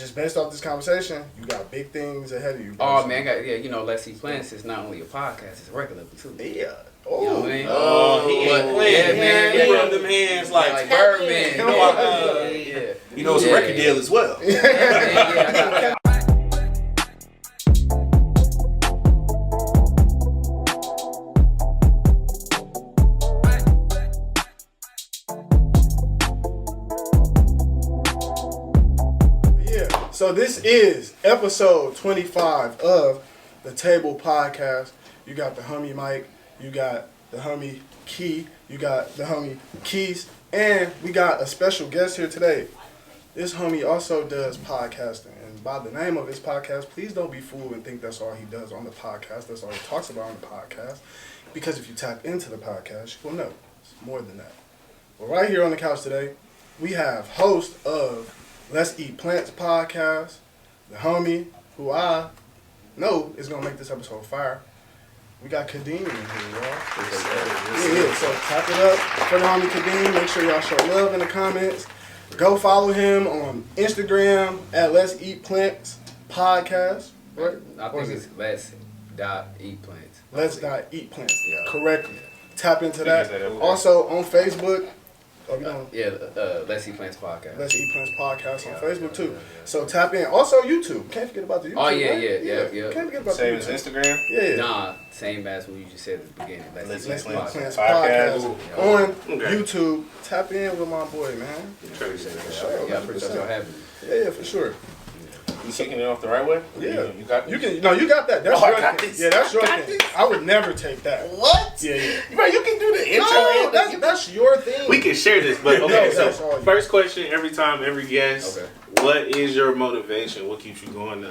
just based off this conversation, you got big things ahead of you. Oh man, Let's See Plants is not only a podcast, it's a record label too. Yeah. Oh, you know what I mean? He ain't playing. Yeah, man. He rub them hands like Birdman. You know, it's a record deal as well. Yeah. So this is episode 25 of the Table Podcast. You got the homie Mike, you got the homie Key, you got the homie Keys, and we got a special guest here today. This homie also does podcasting, and by the name of his podcast, please don't be fooled and think that's all he does on the podcast, that's all he talks about on the podcast, because if you tap into the podcast, you will know it's more than that. Well, right here on the couch today, we have host of Let's Eat Plants podcast, the homie who I know is going to make this episode fire. We got Kadeem in here, y'all. Yeah, so tap it up for the homie Kadeem. Make sure y'all show love in the comments. Go follow him on Instagram at Let's Eat Plants podcast, right? I think it's Let's.Eat Plants. Let's.Eat Plants, Yeah. correct. Yeah. Tap into that. Also on Facebook. Let's Eat Plants podcast. Let's Eat Plants podcast on Facebook too. So tap in. Also YouTube. Can't forget about the YouTube. Oh yeah, right? yeah. Can't forget about Same the as YouTube. Instagram? Yeah. Nah, same as what you just said at the beginning. Let's Eat Eat Plants Plants podcast on Okay. YouTube. Tap in with my boy, man. Try to say that. Sure, Yeah, I appreciate y'all having me. Yeah, for sure. You kicking it off the right way? Yeah. You got this? You can. No, you got that. That's Oh, I your got thing. this. Yeah, that's your I got thing. this. I would never take that. What? Yeah. Bro, you can do the intro. No, and that's your thing. we can share this, but No, okay. that's all So you. first question every time, every guest. Okay. What is your motivation? What keeps you going?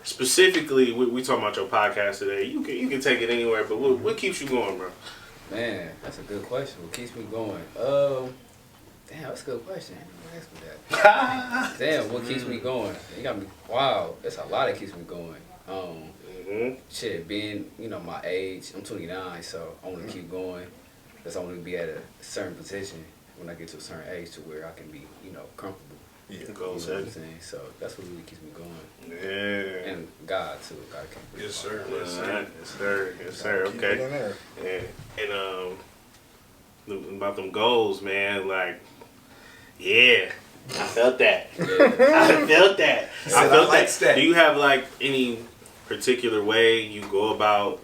Specifically, we talking about your podcast today. You can take it anywhere, but what keeps you going, bro? Man, that's a good question. What keeps me going? Damn, that's a good question. I didn't ask me that. Damn, what keeps me going? You got me. Wow, that's a lot that keeps me going. Shit, being my age, I'm 29, so I want to keep going. Because I want to be at a certain position when I get to a certain age to where I can be, comfortable. Yeah, You know what I'm saying? So that's what really keeps me going. Yeah. And God too. God can. Yes, sir. Yes, sir. Keep it in Okay. there. And about them goals, man. Like, yeah, I felt that. Yeah. I felt that. I felt that. that. Do you have like any particular way you go about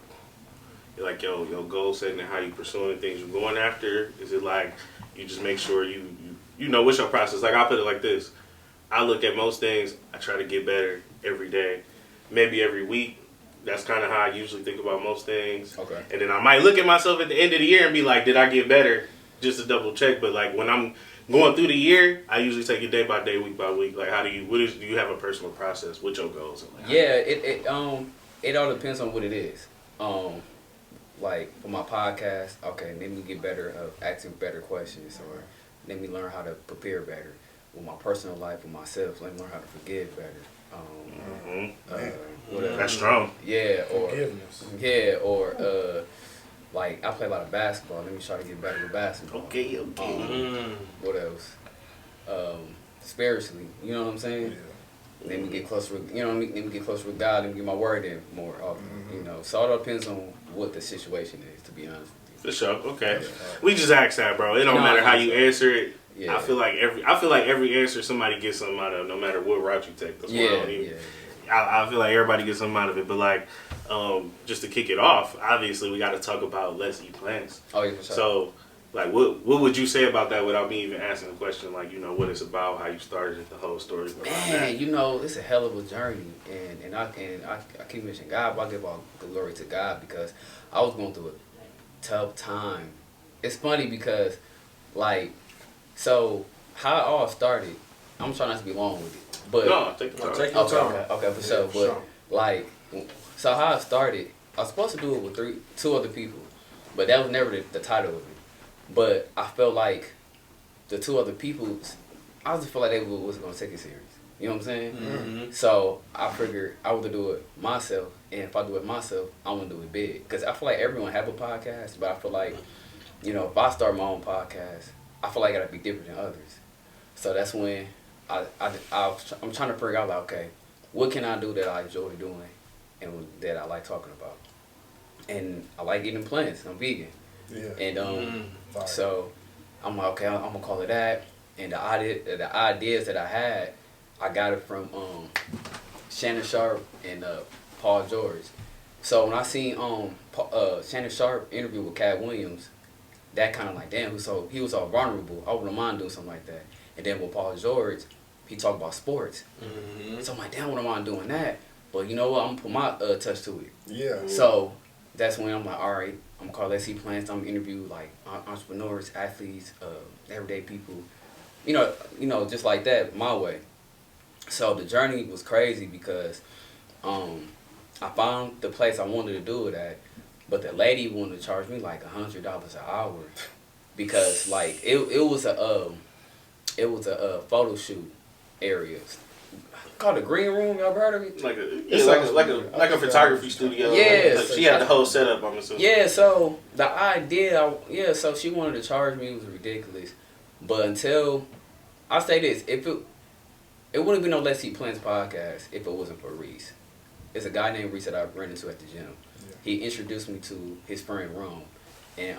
like your goal setting and how you pursuing things you're going after? Is it like you just make sure you know what's your process? Like, I'll put it like this. I look at most things, I try to get better every day, maybe every week. That's kind of how I usually think about most things. Okay. And then I might look at myself at the end of the year and be like, did I get better? Just to double check. But like when I'm going through the year, I usually take it day by day, week by week. Like, do you have a personal process with your goals? And like, Yeah, it all depends on what it is. Like for my podcast, okay, let me get better at asking better questions, or let me learn how to prepare better. With my personal life, with myself, let me learn how to forgive better. What else? That's strong. Yeah, or Forgiveness. yeah, or like I play a lot of basketball. Let me try to get better with basketball. Okay. What else? Spiritually, you know what I'm saying? Yeah. Let me get closer with, let me get closer with God. Let me get my word in more often, So it all depends on what the situation is, to be honest with you. For sure. Okay. We just asked that, bro. It don't matter how you answer it. Yeah. I feel like every answer somebody gets something out of, no matter what route you take. That's why I don't even. I feel like everybody gets something out of it, but like, just to kick it off, obviously we got to talk about Let's Eat Plants. Oh yeah, for sure. So, like, what would you say about that without me even asking the question? Like, what it's about, how you started it, the whole story. Man, it's a hell of a journey, and I keep mentioning God, but I give all the glory to God because I was going through a tough time. It's funny because, like, so how it all started, I'm trying not to be long with it, but No, take the time. Take your time. okay, for sure. But like, so how it started, I was supposed to do it with two other people, but that was never the title of it. But I felt like the two other people, I just felt like they wasn't gonna take it serious. You know what I'm saying? Mm-hmm. So I figured I would do it myself, and if I do it myself, I want to do it big. Cause I feel like everyone have a podcast, but I feel like, if I start my own podcast, I feel like I gotta be different than others. So that's when I'm trying to figure out like, okay, what can I do that I enjoy doing and that I like talking about? And I like eating plants. I'm vegan. Yeah. And Fire. so I'm like, okay, I'm gonna call it that. And the ideas that I had, I got it from Shannon Sharp and Paul George. So when I seen Shannon Sharp interview with Cat Williams, that kind of like, damn, he was so vulnerable. I wouldn't mind doing something like that. And then with Paul George, he talked about sports. So I'm like, damn, wouldn't mind doing that. But you know what? I'm gonna put my touch to it. Yeah. So that's when I'm like, all right, I'm gonna call Let's See Plans. I'm gonna interview like entrepreneurs, athletes, everyday people. You know, just like that, my way. So the journey was crazy because I found the place I wanted to do it at, but the lady wanted to charge me like $100 an hour because like it was a photo shoot area called the Green Room. Y'all heard of it? Like a photography studio. Yeah, Like she had the whole setup. I'm assuming. Yeah, so the idea, so she wanted to charge me. It was ridiculous, but until I say this, if it wouldn't be no Let's See Plans podcast if it wasn't for Reese. It's a guy named Reese that I ran into at the gym. Yeah. He introduced me to his friend Rome, and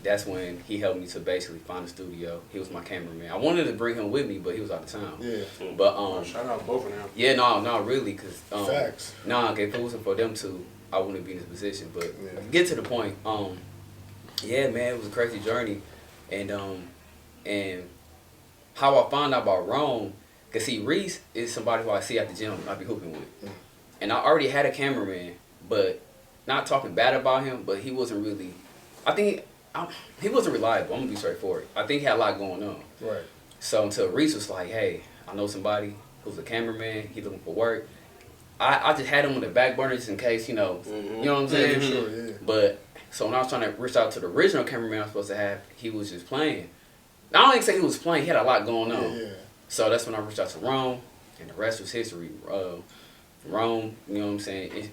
that's when he helped me to basically find a studio. He was my cameraman. I wanted to bring him with me, but he was out of town. Yeah. But shout out both of them. Yeah, no, really, cause facts. Nah, if it wasn't for them two, I wouldn't be in this position. But get to the point. Yeah, man, it was a crazy journey, and how I found out about Rome. Cause see, Reese is somebody who I see at the gym. I be hooping with, and I already had a cameraman, but not talking bad about him. But he wasn't really. I think he wasn't reliable. I'm gonna be straightforward. I think he had a lot going on. Right. So until Reese was like, "Hey, I know somebody who's a cameraman. He looking for work." I just had him on the back burner just in case, you know what I'm saying. Sure, yeah. But so when I was trying to reach out to the original cameraman I was supposed to have, he was just playing. I don't even say he was playing. He had a lot going on. Yeah. So that's when I reached out to Rome, and the rest was history. Rome, you know what I'm saying,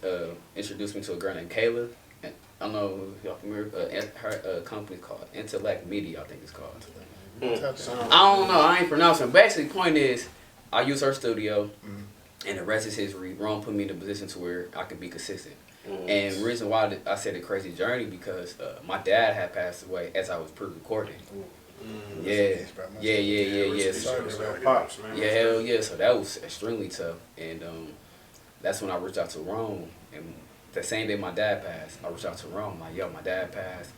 introduced me to a girl named Kayla. I don't know if y'all familiar. Her company called Intellect Media, I think it's called. I don't know. I ain't pronouncing. Basically, point is, I use her studio, and the rest is history. Rome put me in a position to where I could be consistent. And the reason why I said a crazy journey because my dad had passed away as I was pre-recording. Yeah. Pops, man. Yeah, hell yeah. So that was extremely tough, and that's when I reached out to Rome. And the same day my dad passed, I reached out to Rome. Like, yo, my dad passed,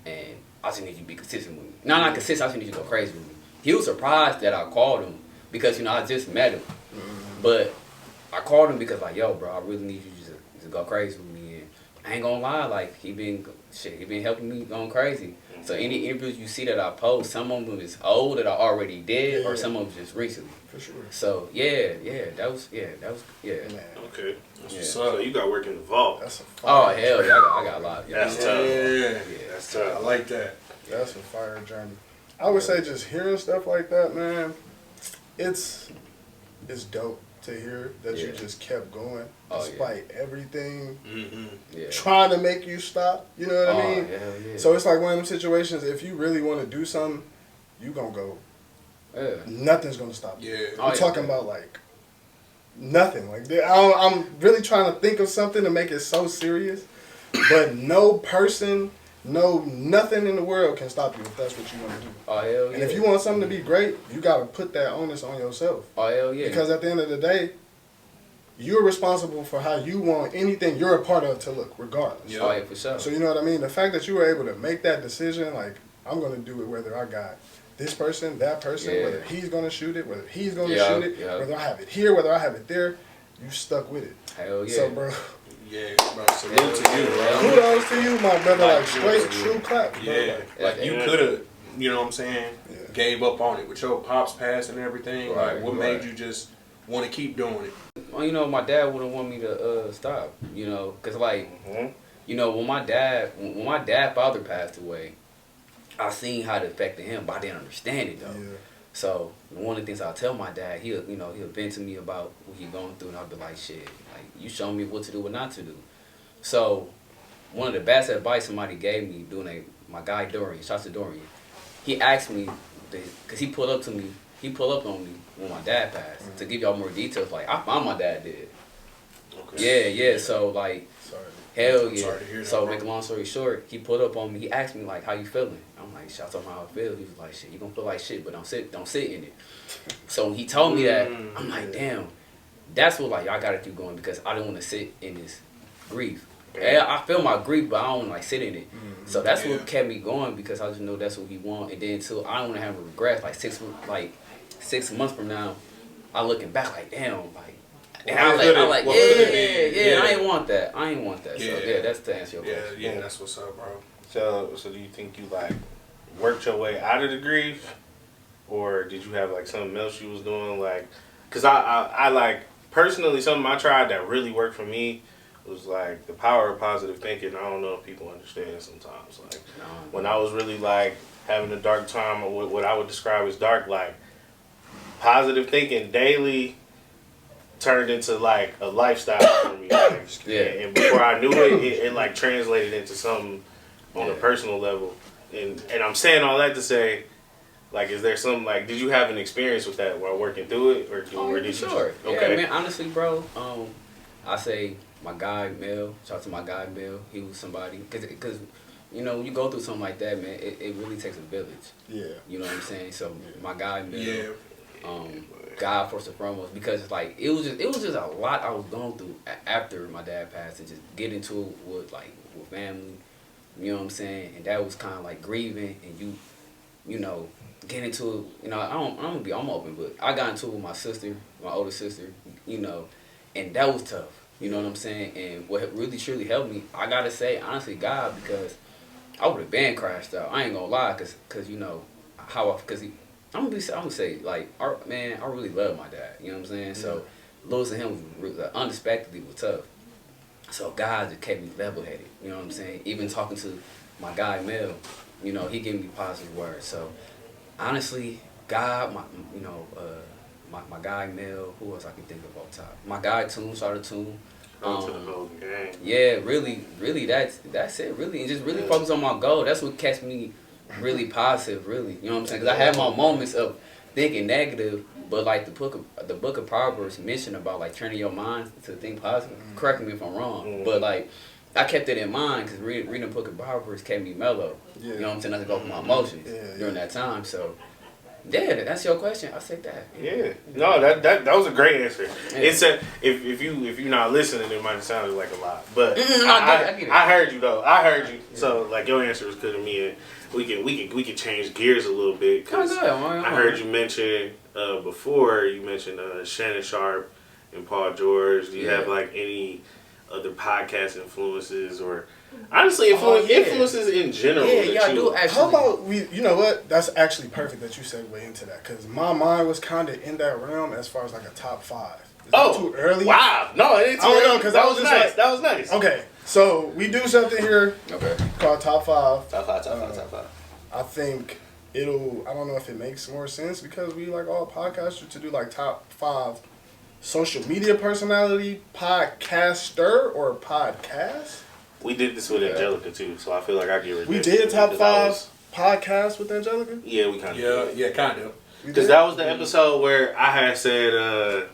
and I just need you to be consistent with me. No, not consistent. I just need you to go crazy with me. He was surprised that I called him because I just met him, but I called him because like, yo, bro, I really need you to go crazy with me. And I ain't gonna lie, like he been helping me going crazy. So any interviews you see that I post, some of them is old that I already did, or some of them just recently. For sure. So that was. Man. Okay. Yeah. So you got work in the vault. That's a Oh fire. hell yeah, I got a lot. Yeah. That's tough. Yeah. That's tough. I like that. That's a fire journey. I would say just hearing stuff like that, man, it's dope to hear that you just kept going despite everything trying to make you stop. You know what I mean? Hell yeah. So it's like one of them situations, if you really want to do something, you going to go. Yeah. Nothing's going to stop you. Yeah. We're talking about like nothing. Like I'm really trying to think of something to make it so serious, but no person, nothing in the world can stop you if that's what you want to do. Oh hell yeah. And if you want something to be great, you got to put that onus on yourself. Oh hell yeah. Because at the end of the day, you're responsible for how you want anything you're a part of to look, regardless. Oh yeah, for sure. So you know what I mean? The fact that you were able to make that decision, like, I'm going to do it whether I got this person, that person, whether he's going to shoot it, whether he's going to shoot it, whether I have it here, whether I have it there, you stuck with it. Hell yeah. So, bro. Yeah, bro. Salute to you, bro. Kudos to you, my brother. Like, straight, true clap. Bro. Yeah. Like, you could have, you know what I'm saying, gave up on it with your pops pass and everything. Right, like, what made you just want to keep doing it? Well, my dad wouldn't want me to stop, because like, when my dad father passed away, I seen how it affected him, but I didn't understand it though. Yeah. So one of the things I'll tell my dad, he'll vent to me about what he's going through, and I'll be like, shit, like you show me what to do, what not to do. So one of the best advice somebody gave me my guy Dorian, shouts to Dorian, he asked me, because he pulled up to me he pulled up on me when my dad passed. To give y'all more details, like I found my dad dead. Okay. Yeah. So like, Sorry. hell I'm yeah. sorry to hear that, So bro. make a long story short, he pulled up on me. He asked me like, "How you feeling?" I'm like, "Shout out how I feel." He was like, "Shit, you gonna feel like shit, but don't sit in it." So when he told me that, I'm like, "Damn." That's what like I gotta keep going because I don't want to sit in this grief. Yeah, I feel my grief, but I don't like sit in it. So that's what kept me going because I just know that's what he want. And then too, I don't want to have regrets. Like 6 months from now, I looking back like damn, like. And I like, yeah, I ain't want that. So yeah, that's to answer your question. Yeah, that's what's up, bro. So do you think you like worked your way out of the grief, or did you have like something else you was doing? Like, cause I like personally something I tried that really worked for me was like the power of positive thinking. I don't know if people understand sometimes. Like when I was really like having a dark time, or what I would describe as dark, like positive thinking daily turned into like a lifestyle for me. Like, and before I knew it like translated into something on a personal level. And I'm saying all that to say, like, is there some like, did you have an experience with that while working through it, or did you? Sure. Just, okay. Yeah, man. Honestly, bro, I say my guy Mel. Shout out to my guy Mel. He was somebody because you know when you go through something like that, man, it really takes a village. Yeah. You know what I'm saying? So my guy Mel. Yeah. God first and foremost because like it was just a lot I was going through after my dad passed and just get into it with family. You know what I'm saying? And that was kind of like grieving and you know. Get into it, you know. I'm open, but I got into it with my sister, my older sister, you know, and that was tough. You know what I'm saying? And what really truly helped me, I gotta say, honestly, God, because I would have been crashed out. I ain't gonna lie, cause you know I'm gonna say like, man, I really love my dad. You know what I'm saying? So losing him was unexpectedly was tough. So God just kept me level-headed. You know what I'm saying? Even talking to my guy Mel, you know, he gave me positive words. So. Honestly, God, my guy Mel, who else I can think of off top? My guy Toon, shout out to Toon. To the whole game. Yeah, really, that's it, really, and just really focus on my goal. That's what kept me really positive, really. You know what I'm saying? Because I had my moments of thinking negative, but like the book of Proverbs mentioned about like training your mind to think positive. Correct me if I'm wrong, but like. I kept it in mind because reading the book of Proverbs kept me mellow. Yeah. You know what I'm saying? I had to go through my emotions during that time. So, yeah, that's your question. I said that. Yeah. No, that was a great answer. Yeah. It said if you're not listening, it might have sounded like a lot, but I get it. I heard you though. I heard you. Yeah. So like your answer was good to me, and we can change gears a little bit because I heard you mention before. You mentioned Shannon Sharp and Paul George. Do you have like any other podcast influences or honestly influences in general? Yeah, I do actually. How about you know what? That's actually perfect that you segue into that because my mind was kind of in that realm as far as like a top 5. Is that too early? Wow. No, it ain't too early. I don't know because that was just nice. like, that was nice. Okay, so we do something here called top 5. Top 5. I think I don't know if it makes more sense because we like all podcasters to do like top 5 social media personality podcaster or podcast. We did this with Angelica too, so I feel like I give her. We did top 5 podcasts with Angelica. Yeah, we kind of. Yeah, kind of. Because that was the episode where I had said,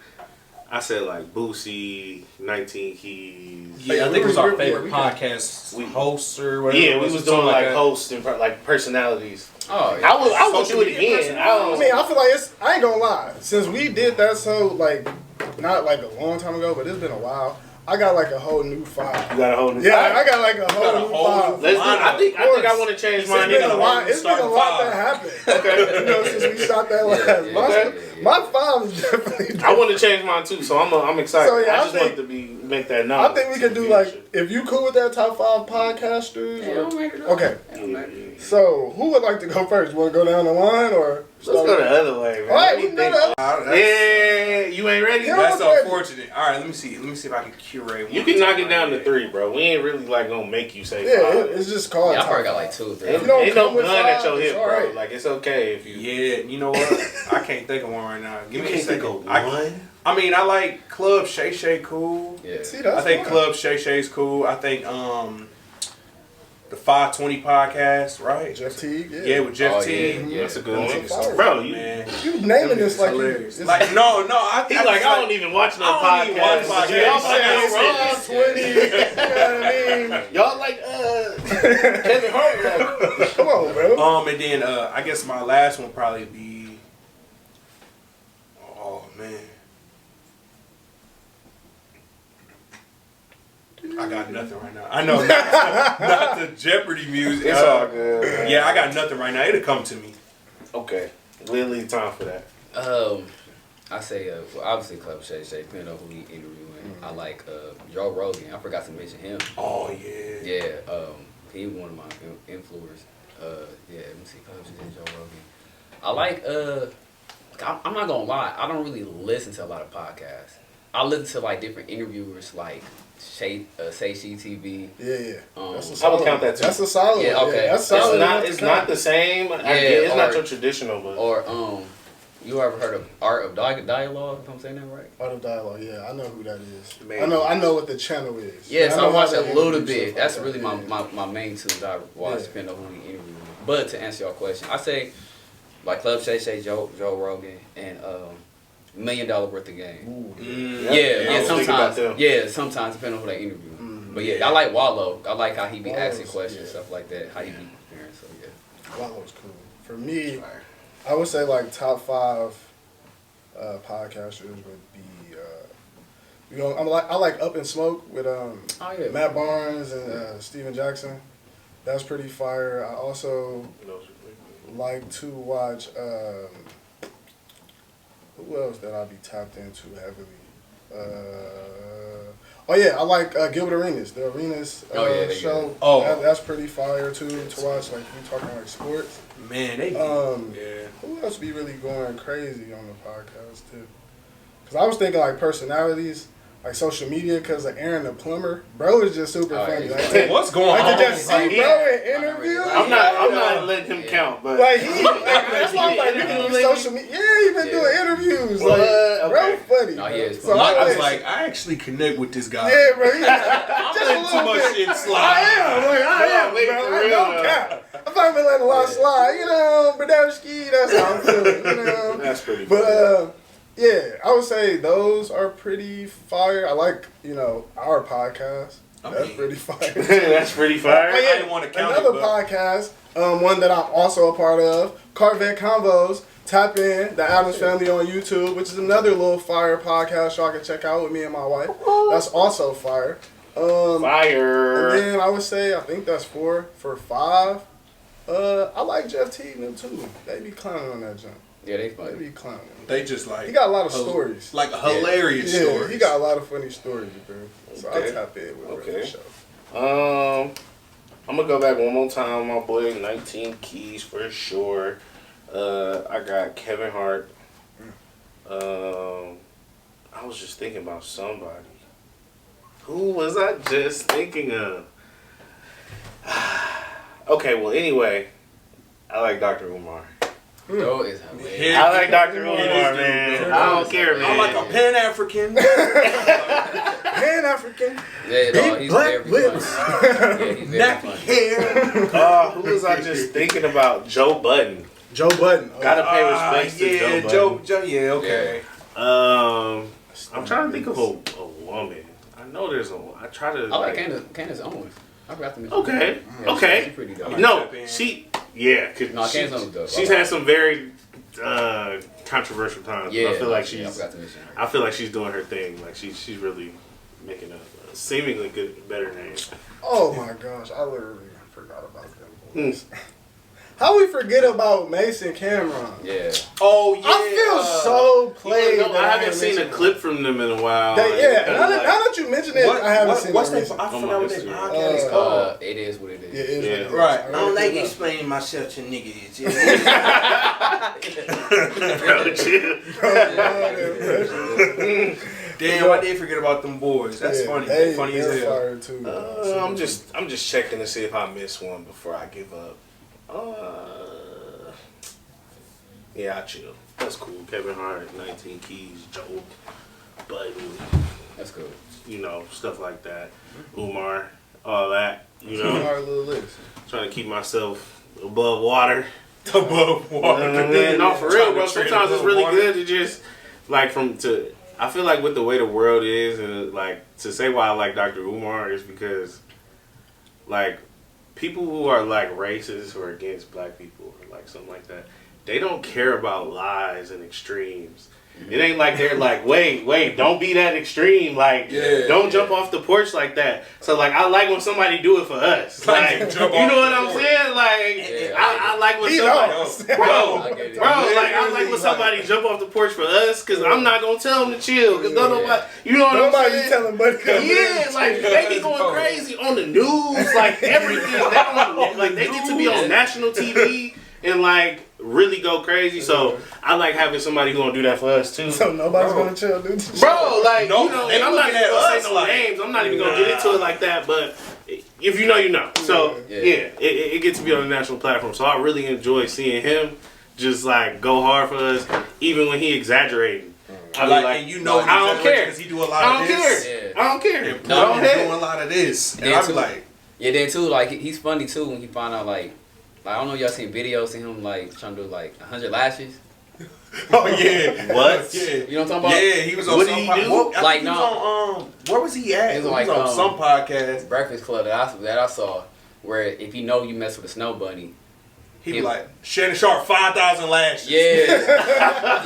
I said like Boosie, 19 Keys. Yeah, I think it was our favorite podcast hosts or whatever. Yeah, we was doing like hosts and like personalities. Oh, yeah. I would do it again. I mean, I feel like I ain't gonna lie. Since we did that, so like, not like a long time ago, but it's been a while. I got like a whole new 5. You got a whole new 5? Yeah, I got like a whole new 5. Let's do. I think I want to change mine. It's been a lot that happened. Okay, you know, since we shot that last. My 5 is definitely. I want to change mine too, so I'm excited. So, yeah, I just want to make that known. I think we could do like if you cool with that top 5 podcasters. Okay. So who would like to go first? You want to go down the line or? Let's go the other way, man. All right, we can go the other way. Yeah, you ain't ready? That's unfortunate. All right, let me see if I can curate one. You can knock it down to 3, bro. We ain't really like gonna make you say 5. Yeah, it's just called. Yeah, I probably got like 2 or 3. Ain't no gun at your hip, bro. Right. Like it's okay if you. Yeah, you know what? I can't think of one right now. Give me a second. Think of one. I mean, I like Club Shay Shay cool. Yeah. See, that's I think Club Shay Shay's cool. I think the 520 podcast, right? Jeff Teague, Yeah, with Jeff Teague. Yeah. That's a good That's one. a fire. Bro, you Man, You naming this like hilarious. it's Like no, I don't even watch no I don't even watch podcasts. podcasts. Y'all saying like Raw 20, you know what I mean? y'all like Kevin Hart. Come on, bro. And then I guess my last one probably be. Oh man. I got nothing right now. I know, not the Jeopardy music. It's all good. Man. Yeah, I got nothing right now. It'll come to me. Okay, we'll leave time for that. I say, well, obviously Club Shay Shay, depending on who he interviewing. I like Joe Rogan. I forgot to mention him. Oh yeah. Yeah, he one of my influencers. Yeah, let me see, Club Shay Shay, Joe Rogan. I like, I'm not gonna lie, I don't really listen to a lot of podcasts. I listen to like different interviewers, like Say She TV. Yeah. That's a I would solid. count that too. That's a solid. Yeah, okay. That's solid. It's not the same. It's not your traditional, but Or you ever heard of Art of Dialogue? If I'm saying that right. Art of Dialogue. Yeah, I know who that is. Maybe. I know what the channel is. Yeah, so I know watch how a they little interview bit. stuff That's like really that. my main two that I watch, Yeah. depending on who he interviewing. But to answer your question, I say like Club Shay Shay, Joe Rogan, and $1 Million Worth of Game. Yeah, sometimes depending on who they interview. But yeah, I like Wallow. I like how he be asking questions, stuff like that. How he be preparing. So yeah. Wallow's cool. For me, I would say like top 5 podcasters would be. I like Up in Smoke with Matt Barnes and Steven Jackson. That's pretty fire. I also like to watch. Who else that I be tapped into heavily? I like Gilbert Arenas. The Arenas show. That's pretty fire too to watch. Like you talking like sports. Man, they. Who else be really going crazy on the podcast too? Because I was thinking like personalities. Like social media, because of Aaron the plumber, bro is just super funny. Like, what's going on? I could just see bro in interviews. I'm not letting him count, but like that's why I'm like social media. Yeah, he been doing interviews. Like bro, funny. No, he is so I was like, I actually connect with this guy. yeah, bro. I'm letting too much shit slide. I am, bro. I don't count. I'm probably been letting a lot slide. You know, Brodowski. That's how I'm feeling. You know, that's pretty. But yeah, I would say those are pretty fire. I like, our podcast. That's pretty fire. That's pretty fire. I didn't want to count another podcast, one that I'm also a part of, Corvette Convos. Tap in, the Addams Family on YouTube, which is another little fire podcast y'all can check out with me and my wife. That's also fire. Fire. And then I would say, I think that's 4. For 5, I like Jeff Teague too. They be clowning on that jump. Yeah, they funny. They be clowning. They just like He got a lot of stories. like hilarious Yeah, stories. he got a lot of funny stories, bro. So Okay. I'll tap in with Okay. the show. I'm gonna go back one more time. My boy, 19 Keys for sure. I got Kevin Hart. I was just thinking about somebody. Who was I just thinking of? Okay, well, anyway, I like Dr. Umar. Joe is hilarious. I like Dr. Umar, man. I don't care, man. I'm like a Pan-African. Pan-African. Yeah, no, he's black very lips. funny. Yeah, he's very Nappy funny. hair. Who was I just thinking about? Joe Budden. Joe Budden. Gotta pay respects to yeah, Joe Budden. Joe, yeah, okay. I'm trying to think of a woman. I know there's a. I try to. I like Candace Owens. I forgot to mention. Okay. Yeah, Okay. She's pretty dope. No, yeah. Cause No, Candace Owens dope. She's had some very controversial times. Yeah, I feel like I she's. forgot to mention her. I feel like she's doing her thing. Like she's really making a seemingly better name. Oh my gosh, I literally forgot about them boys. How we forget about Mason Cameron? Yeah. Oh yeah. I feel so played. I haven't seen a clip from them in a while. Now that you mention it, I haven't seen what's it that? recently. I forgot what that Instagram. podcast is called. It is what it is. Yeah, it is. Yeah. what it is. Right. I don't like explaining myself to niggas. Bro, chill. Damn, I did forget about them boys. That's funny. They Funny as they're hell. fire too. I'm just checking to see if I miss one before I give up. Yeah, I chill. That's cool. Kevin Hart, 19 Keys, Joe Budden, That's cool. stuff like that. Umar. all that. You know, Hard little list. trying to keep myself above water. Above water. No, for real, bro. Trying to tread Sometimes it's above really water. good to just like I feel like with the way the world is, and like to say why I like Dr. Umar is because like people who are like racist or against black people or like something like that, they don't care about lies and extremes. It ain't like they're like, wait, don't be that extreme. Like, don't jump off the porch like that. So, like, I like when somebody do it for us. Like, you know what I'm saying? Like, I like when somebody, I like when somebody jump off the porch for us, because I'm not going to tell them to chill, because nobody, you know what I'm saying? Telling buddy. Yeah, like, they be going crazy on the news, like, everything. They get to be on national TV and, like, really go crazy. So I like having somebody who gonna do that for us too. So nobody's gonna chill, dude. Bro, like No, you know, they and I'm not looking even at gonna us say no like- names. I'm not even gonna get into it like that. But if you know, you know. So it gets to be on a national platform. So I really enjoy seeing him just like go hard for us, even when he exaggerating. I be like, and you know, I don't care. because he do a lot I of don't this. care. I don't care. And Go Plum is ahead. doing a lot of this, and Yeah, I'm too. like, Yeah, then too, like he's funny too when he find out like I don't know if y'all seen videos of him like trying to do like 100 lashes. oh yeah, What? Yeah, You know what I'm talking about? yeah, he was on What some did he pod- do? Well, I Like, think he no. was on where was he at? He was He like, was on some podcast. Breakfast Club that I saw where if you know you mess with a snow bunny. He was like, Shannon Sharp, 5,000 lashes. Yeah.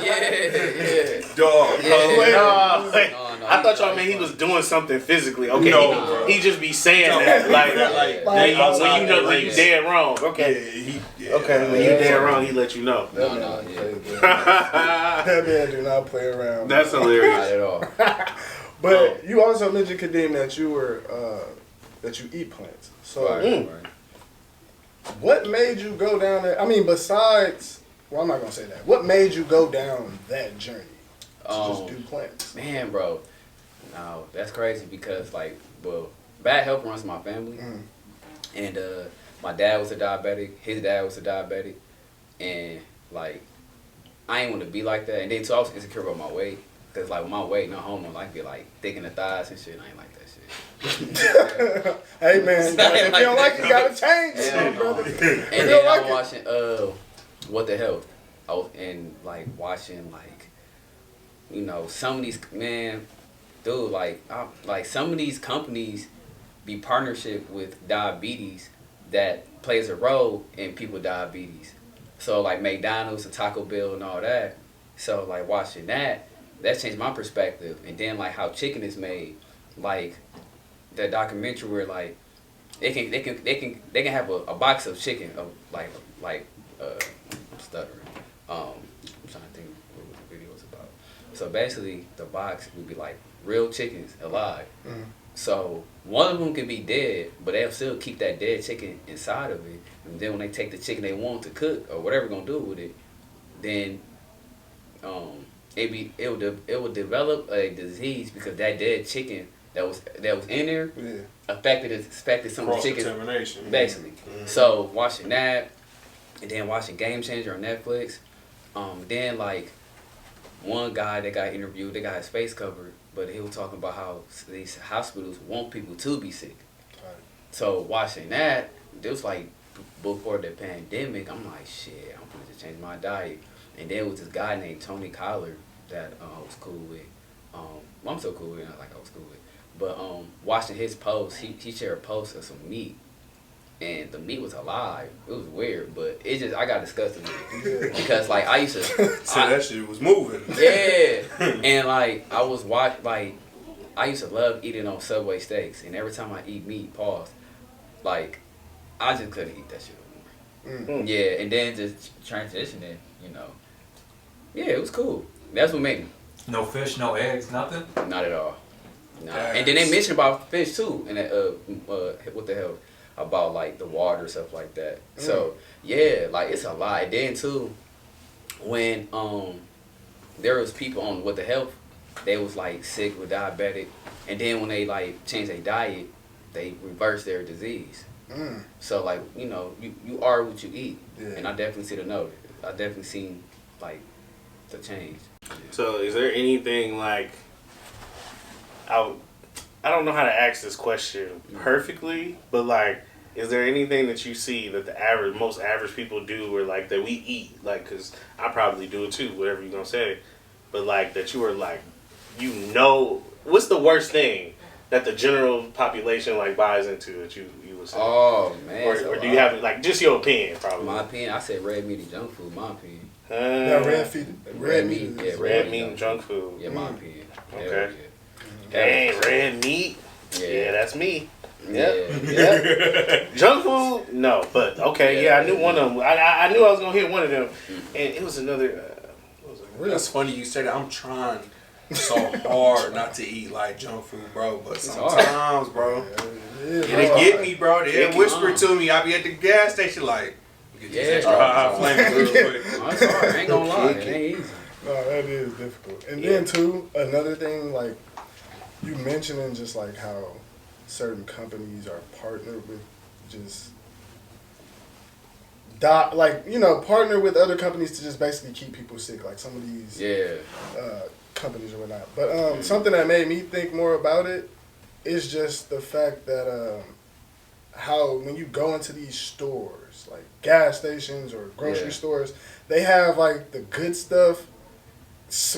yeah. Dog. Yeah. No, No, I thought y'all meant he was doing something physically. Okay, No, bro. he just be saying that like when you dead wrong. Okay, okay, when you dead wrong, he let you know. No, That man do not play around. That's Not hilarious. at all. But you also mentioned, Kadeem, that you were that you eat plants. So Right. what made you go down there? I mean, besides, well, I'm not gonna say that. What made you go down that journey to just do plants? Man, bro. No, that's crazy because like, well, bad health runs in my family. And my dad was a diabetic, his dad was a diabetic, and like I ain't want to be like that. And then too, I was insecure about my weight, cause like with my weight, no homo, I could be like thick in the thighs and shit. I ain't like that shit. Hey man, if you don't like it, you gotta change, Hell no. brother. And You then don't I'm like it. watching What the Health. I was and like watching like, you know, some of these dude, like some of these companies be partnership with diabetes that plays a role in people with diabetes. So like McDonald's and Taco Bell and all that. So like watching that changed my perspective. And then like how chicken is made, like that documentary where like they can have a box of chicken of I'm stuttering. I'm trying to think what the video was about. So basically the box would be like real chickens alive. So one of them can be dead, but they'll still keep that dead chicken inside of it. And then when they take the chicken they want to cook or whatever they're gonna do with it, then it will develop a disease because that dead chicken that was in there affected some of the chicken Cross-contamination. basically. So watching that, and then watching Game Changer on Netflix. Then like one guy that got interviewed, they got his face covered, but he was talking about how these hospitals want people to be sick. Right. So watching that, it was like before the pandemic. I'm like, shit, I'm gonna just change my diet. And then was this guy named Tony Collar that I was cool with. I'm so cool with, not like I was cool with. But watching his post, he shared a post of some meat, and the meat was alive. It was weird, but I got disgusted with it because like I used to. So that shit was moving. Yeah, and like I used to love eating on Subway steaks, and every time I eat meat, like I just couldn't eat that shit anymore. Yeah, and then just transitioning, you know. Yeah, it was cool. That's what made me. No fish, no eggs, nothing? Not at all. Nah. Yes. And then they mentioned about fish too, and what the hell about like the water stuff like that. So yeah, like it's a lot. And then too, when there was people on What the Health, they was like sick with diabetic, and then when they like changed their diet, they reversed their disease. So like you know you are what you eat, and I definitely see the note. I definitely seen like the change. So is there anything like I don't know how to ask this question perfectly, but like, is there anything that you see that most average people do, or like that we eat, like, cause I probably do it too, whatever you're gonna say, but like that you are like, what's the worst thing that the general population like buys into that you would say? Oh man. Or do you have like just your opinion? Probably. My opinion, I said red meat and junk food. My opinion. Yeah, red meat. Yeah, red meat and junk food. Yeah, my opinion. Okay. Yeah. Dang, red meat. Yeah, that's me. Yeah. Yeah. Junk food? No, but okay. Yeah, I knew one of them. I knew I was gonna hit one of them, and it was another. That's funny you say that. I'm trying so hard not to eat like junk food, bro. But sometimes, bro, they get me, bro. They whisper to me. I be at the gas station like, get these extra hot flames real quick. It's hard. I ain't gonna lie. It ain't easy. No, that is difficult. And then too, another thing, like you mentioning just like how certain companies are partnered with just partner with other companies to just basically keep people sick, like some of these companies or whatnot. But something that made me think more about it is just the fact that how when you go into these stores, like gas stations or grocery stores, they have like the good stuff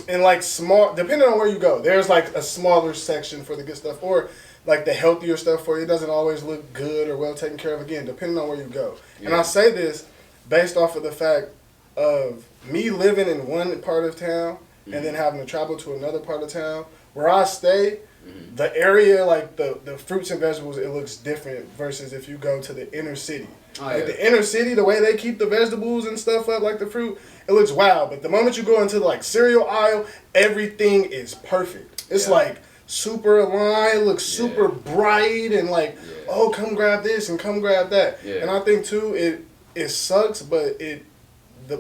and like small, depending on where you go, there's like a smaller section for the good stuff, or like the healthier stuff for you. It doesn't always look good or well taken care of, again, depending on where you go. And I say this based off of the fact of me living in one part of town and then having to travel to another part of town. Where I stay, the area, like the fruits and vegetables, it looks different versus if you go to the inner city. The inner city, the way they keep the vegetables and stuff up, like the fruit, it looks wild. But the moment you go into the like cereal aisle, everything is perfect. It's like super aligned, looks super bright, and like, oh, come grab this and come grab that. And I think too, it sucks, but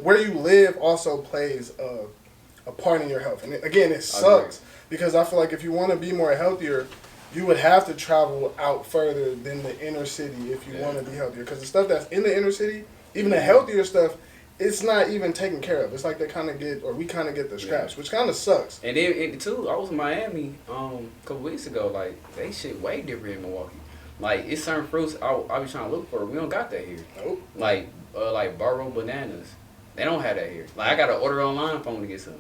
where you live also plays a part in your health. And again, it sucks because I feel like if you want to be more healthier, you would have to travel out further than the inner city if you want to be healthier. Because the stuff that's in the inner city, even the healthier stuff, it's not even taken care of. It's like we kind of get the scraps, which kind of sucks. And then too, I was in Miami a couple weeks ago. Like, they shit way different in Milwaukee. Like, it's certain fruits I be trying to look for. We don't got that here. Nope. Like Burrow bananas. They don't have that here. Like, I got to order online if I want to get some.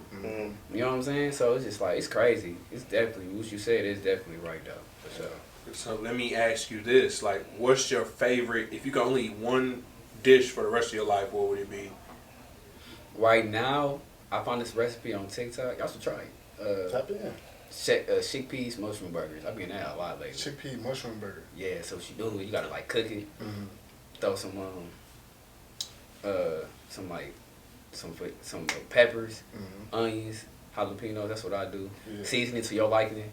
You know what I'm saying? So it's just like, it's crazy. It's definitely, what you said is definitely right, though. For sure. So let me ask you this. Like, what's your favorite, if you could only eat one dish for the rest of your life, what would it be? Right now, I found this recipe on TikTok. Y'all should try it. Tap in. Chickpeas mushroom burgers. I've been that a lot lately. Chickpea mushroom burger. Yeah, so what you do, you gotta like cook it, throw some peppers, onions, jalapenos. That's what I do. Yeah. Season it to your liking,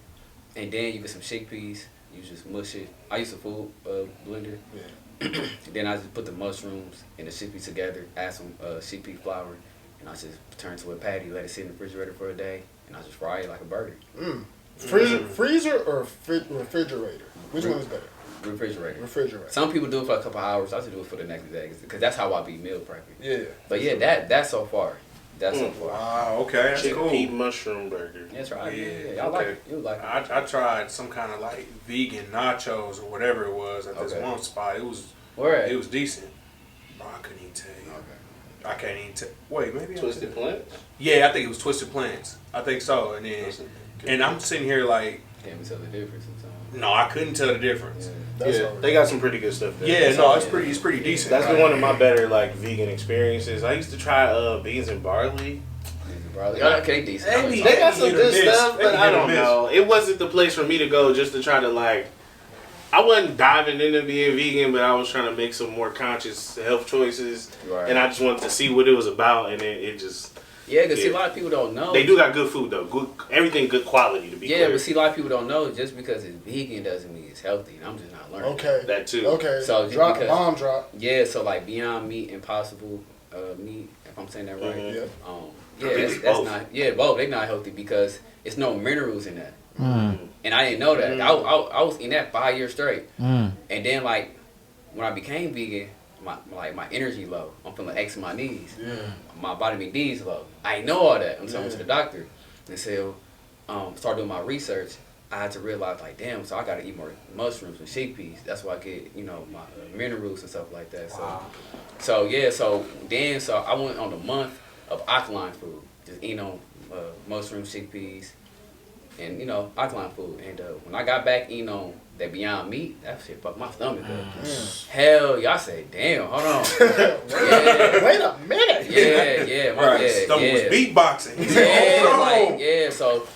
and then you get some chickpeas. You just mush it. I use a food blender. Yeah. Then I just put the mushrooms and the chickpeas together. Add some chickpea flour, and I just turn to a patty. Let it sit in the refrigerator for a day, and I just fry it like a burger. Freezer or refrigerator? Which one is better? Refrigerator. Some people do it for a couple hours. I just do it for the next day because that's how I be meal prepping. Yeah. But yeah, that's so far. That's so far. Wow. Okay. That's cool. Chickpea mushroom burger. That's right. Yeah. I like it. You like it. I tried some kind of like vegan nachos or whatever it was at this one spot. It was decent. Bro, I couldn't even tell you. Okay. I can't even tell. Wait, maybe Twisted Plants? Yeah, I think it was Twisted Plants. I think so. And then I'm sitting here like, can't we tell the difference sometimes? No, I couldn't tell the difference. They got some pretty good stuff there. Yeah, no, it's pretty decent. That's been one of my better like vegan experiences. I used to try beans and barley. Okay, decent. They got some good stuff, but I don't know. It wasn't the place for me to go just to try to like. I wasn't diving into being vegan, but I was trying to make some more conscious health choices, and I just wanted to see what it was about, and it just. Yeah, because see, a lot of people don't know. They do got good food though. Everything good quality to be clear. But see, a lot of people don't know just because it's vegan doesn't mean it's healthy. And I'm just not learning. Okay. That too. Okay. So just because, bomb drop. Yeah, so like Beyond Meat, Impossible Meat, if I'm saying that right. That's not. Yeah, both. They're not healthy because it's no minerals in that. And I didn't know that. I was in that 5 years straight. And then like when I became vegan, my energy low. I'm feeling X in my knees. Yeah. My vitamin D is low. I didn't know all that until I went to the doctor and said, start doing my research. I had to realize like, damn, so I gotta eat more mushrooms and chickpeas. That's why I get, you know, my minerals and stuff like that. So, Wow. so I went on a month of alkaline food, just eating on mushrooms, chickpeas, and you know, alkaline food. And when I got back eating on that Beyond Meat, that shit fucked my stomach up. Hell, y'all say, damn, hold on. Yeah. Wait a minute. Yeah, Stomach was beatboxing. Yeah, so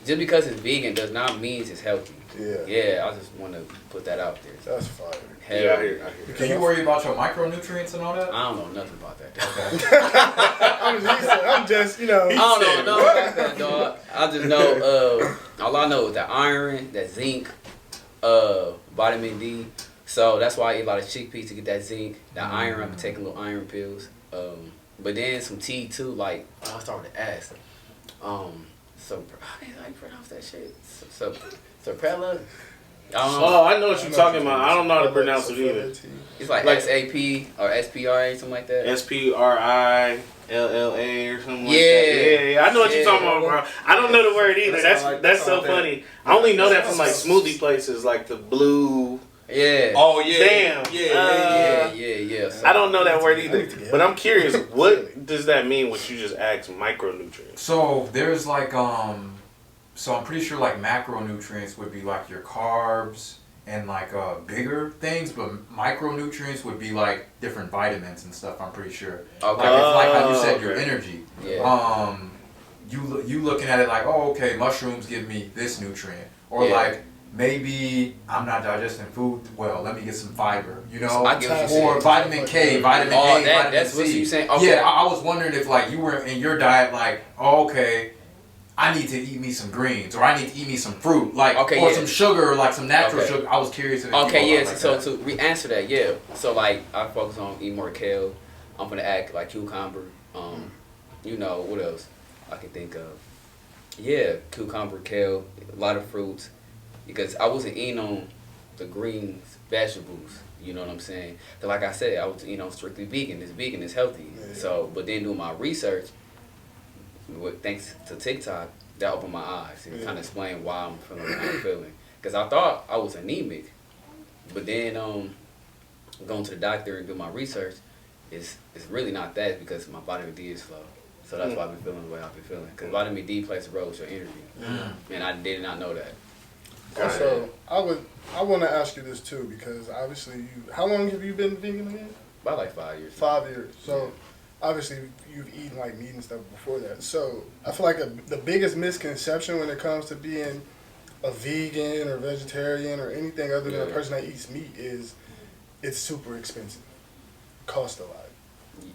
just because it's vegan does not mean it's healthy. Yeah. I just want to put that out there. That's fire. Hell, Yeah, I hear. Do you worry about your micronutrients and all that? I don't know nothing about that. I'm just, you know. I don't know nothing about that, dog. I just know, all I know is that iron, that zinc, vitamin D. So that's why I eat a lot of chickpeas to get that zinc, that iron. I'm taking little iron pills. But then some tea too. Like I started to ask. So how you pronounce that shit? Soprella. Oh, I know what you're talking about. I don't know how to pronounce it either. It's like SAP or SPRA, something like that. SPRILLA or something like that. Yeah, I know what you're talking about, bro. I don't know the word either. That's so funny. I only know that from like smoothie places, like the blue. Yeah. Oh yeah. Damn. Yeah. So, I don't know that word either, but I'm curious. What does that mean? What you just asked? Micronutrients. So there's like so I'm pretty sure like macronutrients would be like your carbs and like bigger things, but micronutrients would be like different vitamins and stuff. I'm pretty sure. Okay. Like it's like how you said your Okay. energy. Yeah. You looking at it like, oh, okay, mushrooms give me this nutrient, or Yeah. like maybe I'm not digesting food well. Let me get some fiber, you know, I get what you're or saying. vitamin K, vitamin A, vitamin that's C. what you saying. Okay. Yeah, I was wondering if like you were in your diet like, oh, okay, I need to eat me some greens, or I need to eat me some fruit, like, or some sugar, like some natural sugar. I was curious if To re-answer that, yeah. So like I focus on eating more kale. I'm gonna act like cucumber. You know what else I can think of? Yeah, cucumber, kale, a lot of fruits, because I wasn't eating on the green vegetables. You know what I'm saying? Cause like I said, I was eating on strictly vegan. It's vegan, it's healthy. Yeah. So, but then doing my research, thanks to TikTok, that opened my eyes and kind of explained why I'm feeling what I'm feeling. Because I thought I was anemic, but then going to the doctor and doing my research, it's really not that, because my vitamin D is low. So that's why I've been feeling the way I've been feeling. Because vitamin D plays a role with your energy, and I did not know that. Also, I want to ask you this too, because obviously how long have you been vegan again? About like 5 years. 5 years. So obviously you've eaten like meat and stuff before that. So I feel like the biggest misconception when it comes to being a vegan or vegetarian or anything other than a person that eats meat is it's super expensive. It costs a lot.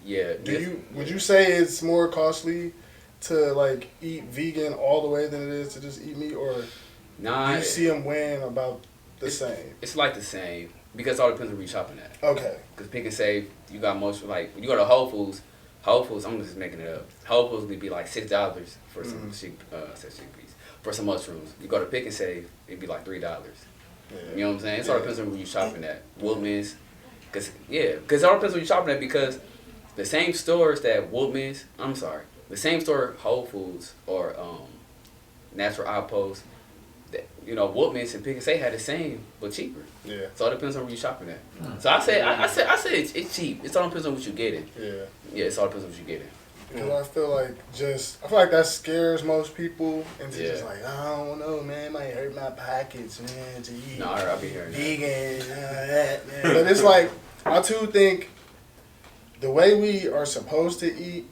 Yeah. Would you say it's more costly to like eat vegan all the way than it is to just eat meat, or Nah, you see them weighing about the same? It's like the same, because it all depends on where you're shopping at. Okay. Because Pick and Save, you got most, like, when you go to Whole Foods, I'm just making it up. Whole Foods would be like $6 for some chickpeas, for some mushrooms. You go to Pick and Save, it'd be like $3. Yeah. You know what I'm saying? It all depends on where you're shopping at. Woodman's, because it all depends on where you're shopping at, because the same stores that the same store Whole Foods or Natural Outpost, that, you know, Woodman's and Pick and Save had the same but cheaper. Yeah. So it depends on where you're shopping at. So I said it's cheap. It all depends on what you get it. Yeah. Yeah, it all depends on what you get it. Because I feel like that scares most people into just like, I don't know, man, it might hurt my pockets, man, to eat I'll be hearing vegan and all that, man. But it's like, I too think the way we are supposed to eat,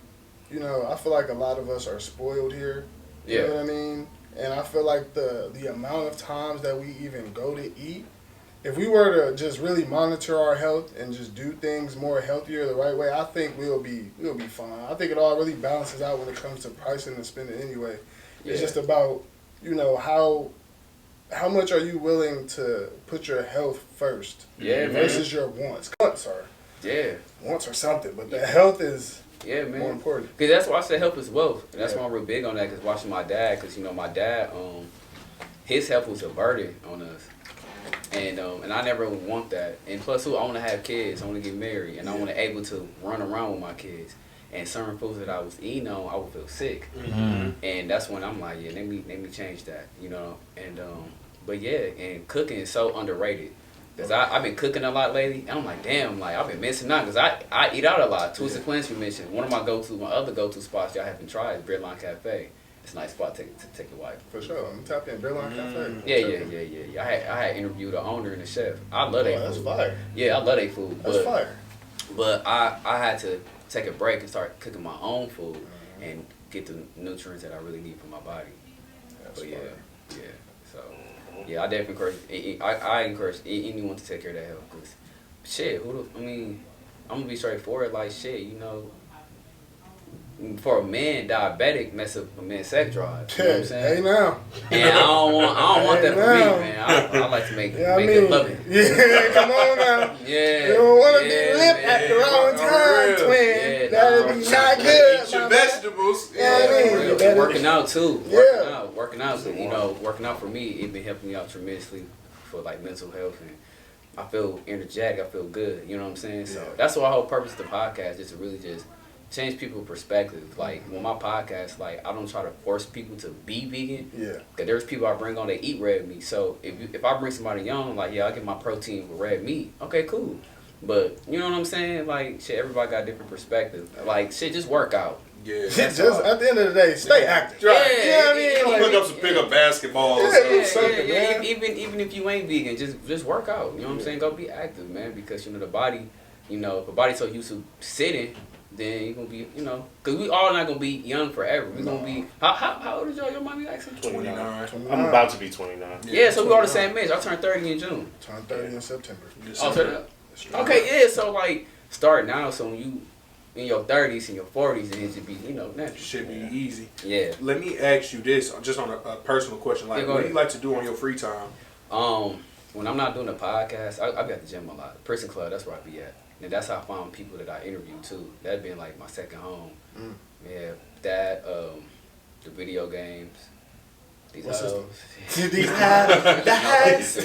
you know, I feel like a lot of us are spoiled here. You know what I mean? And I feel like the amount of times that we even go to eat, if we were to just really monitor our health and just do things more healthier the right way, I think we'll be fine. I think it all really balances out when it comes to pricing and spending anyway. Yeah. It's just about, you know, how much are you willing to put your health first versus your wants. Wants are something, but the health is more important. Because that's why I say health is wealth. And that's why I'm real big on that, because watching my dad, because, you know, my dad, his health was a burden on us. And I never want that. And plus, I want to have kids. I want to get married. And I want to be able to run around with my kids. and certain foods that I was eating on, I would feel sick. Mm. And that's when I'm like, yeah, let me change that, you know. And but yeah, and cooking is so underrated. Cause I've been cooking a lot lately, and I'm like, damn, like I've been missing out. Cause I eat out a lot. Twisted Plants you mentioned. One of my other go-to spots y'all haven't tried is Breadline Cafe. It's a nice spot to take your wife. For sure. I'm tapped in Breadline Cafe. Yeah. I had interviewed the owner and the chef. I love their That's food. fire. Yeah, I love their food. That's fire. But I had to take a break and start cooking my own food and get the nutrients that I really need for my body. That's But fire. yeah. So yeah, I definitely encourage. I encourage anyone to take care of their health. Cause shit, I'm gonna be straightforward. Like shit, you know. For a man, diabetic mess up a man's sex drive. You know what I'm saying? Hey now. And I don't want that for me, Hey, now. man. I like to make Yeah, it loving. Yeah, come on now. Yeah. You don't want to be yeah, limp man. at the wrong time, real. twin. Yeah, That'll be not good. Eat your my man. vegetables. Yeah, I mean, For real. you better- Working out too. Yeah. Working out. You know, working out for me, it been helping me out tremendously for like mental health, and I feel energetic. I feel good. You know what I'm saying? So Yeah. that's why the whole purpose of the podcast is to really just change people's perspective. Like with my podcast, like I don't try to force people to be vegan. Yeah. Cause there's people I bring on that eat red meat. So if I bring somebody on, like I get my protein with red meat. Okay, cool. But you know what I'm saying? Like shit, everybody got different perspective. Like shit, just work out. Yeah. Just at the end of the day, stay active. Right. Yeah, You know what I mean? yeah, Like, Pick up some pickup basketballs. Yeah, do something, man. Even if you ain't vegan, just work out. You know what I'm saying? Go be active, man. Because you know the body, you know, if the body's so used to sitting, then you're gonna be, you know, because we all not gonna be young forever. We gonna be how old is y'all? Your mommy asking? 29. 29. I'm about to be 29. Yeah, so we all the same age. I turned 30 in June. Turn 30 in September. Oh, turn up. Okay, yeah. So like, start now. So when you in your 30s and your 40s, then it should be, you know, natural. Should be easy. Yeah. Let me ask you this, just on a personal question. Like, Yeah, go what do ahead. you like to do on your free time? When I'm not doing a podcast, I be at the gym a lot. Prison Club, that's where I be at. And that's how I found people that I interview too. That been like my second home. Yeah, that, the video games. These What's this? hoes. These hats. The hats.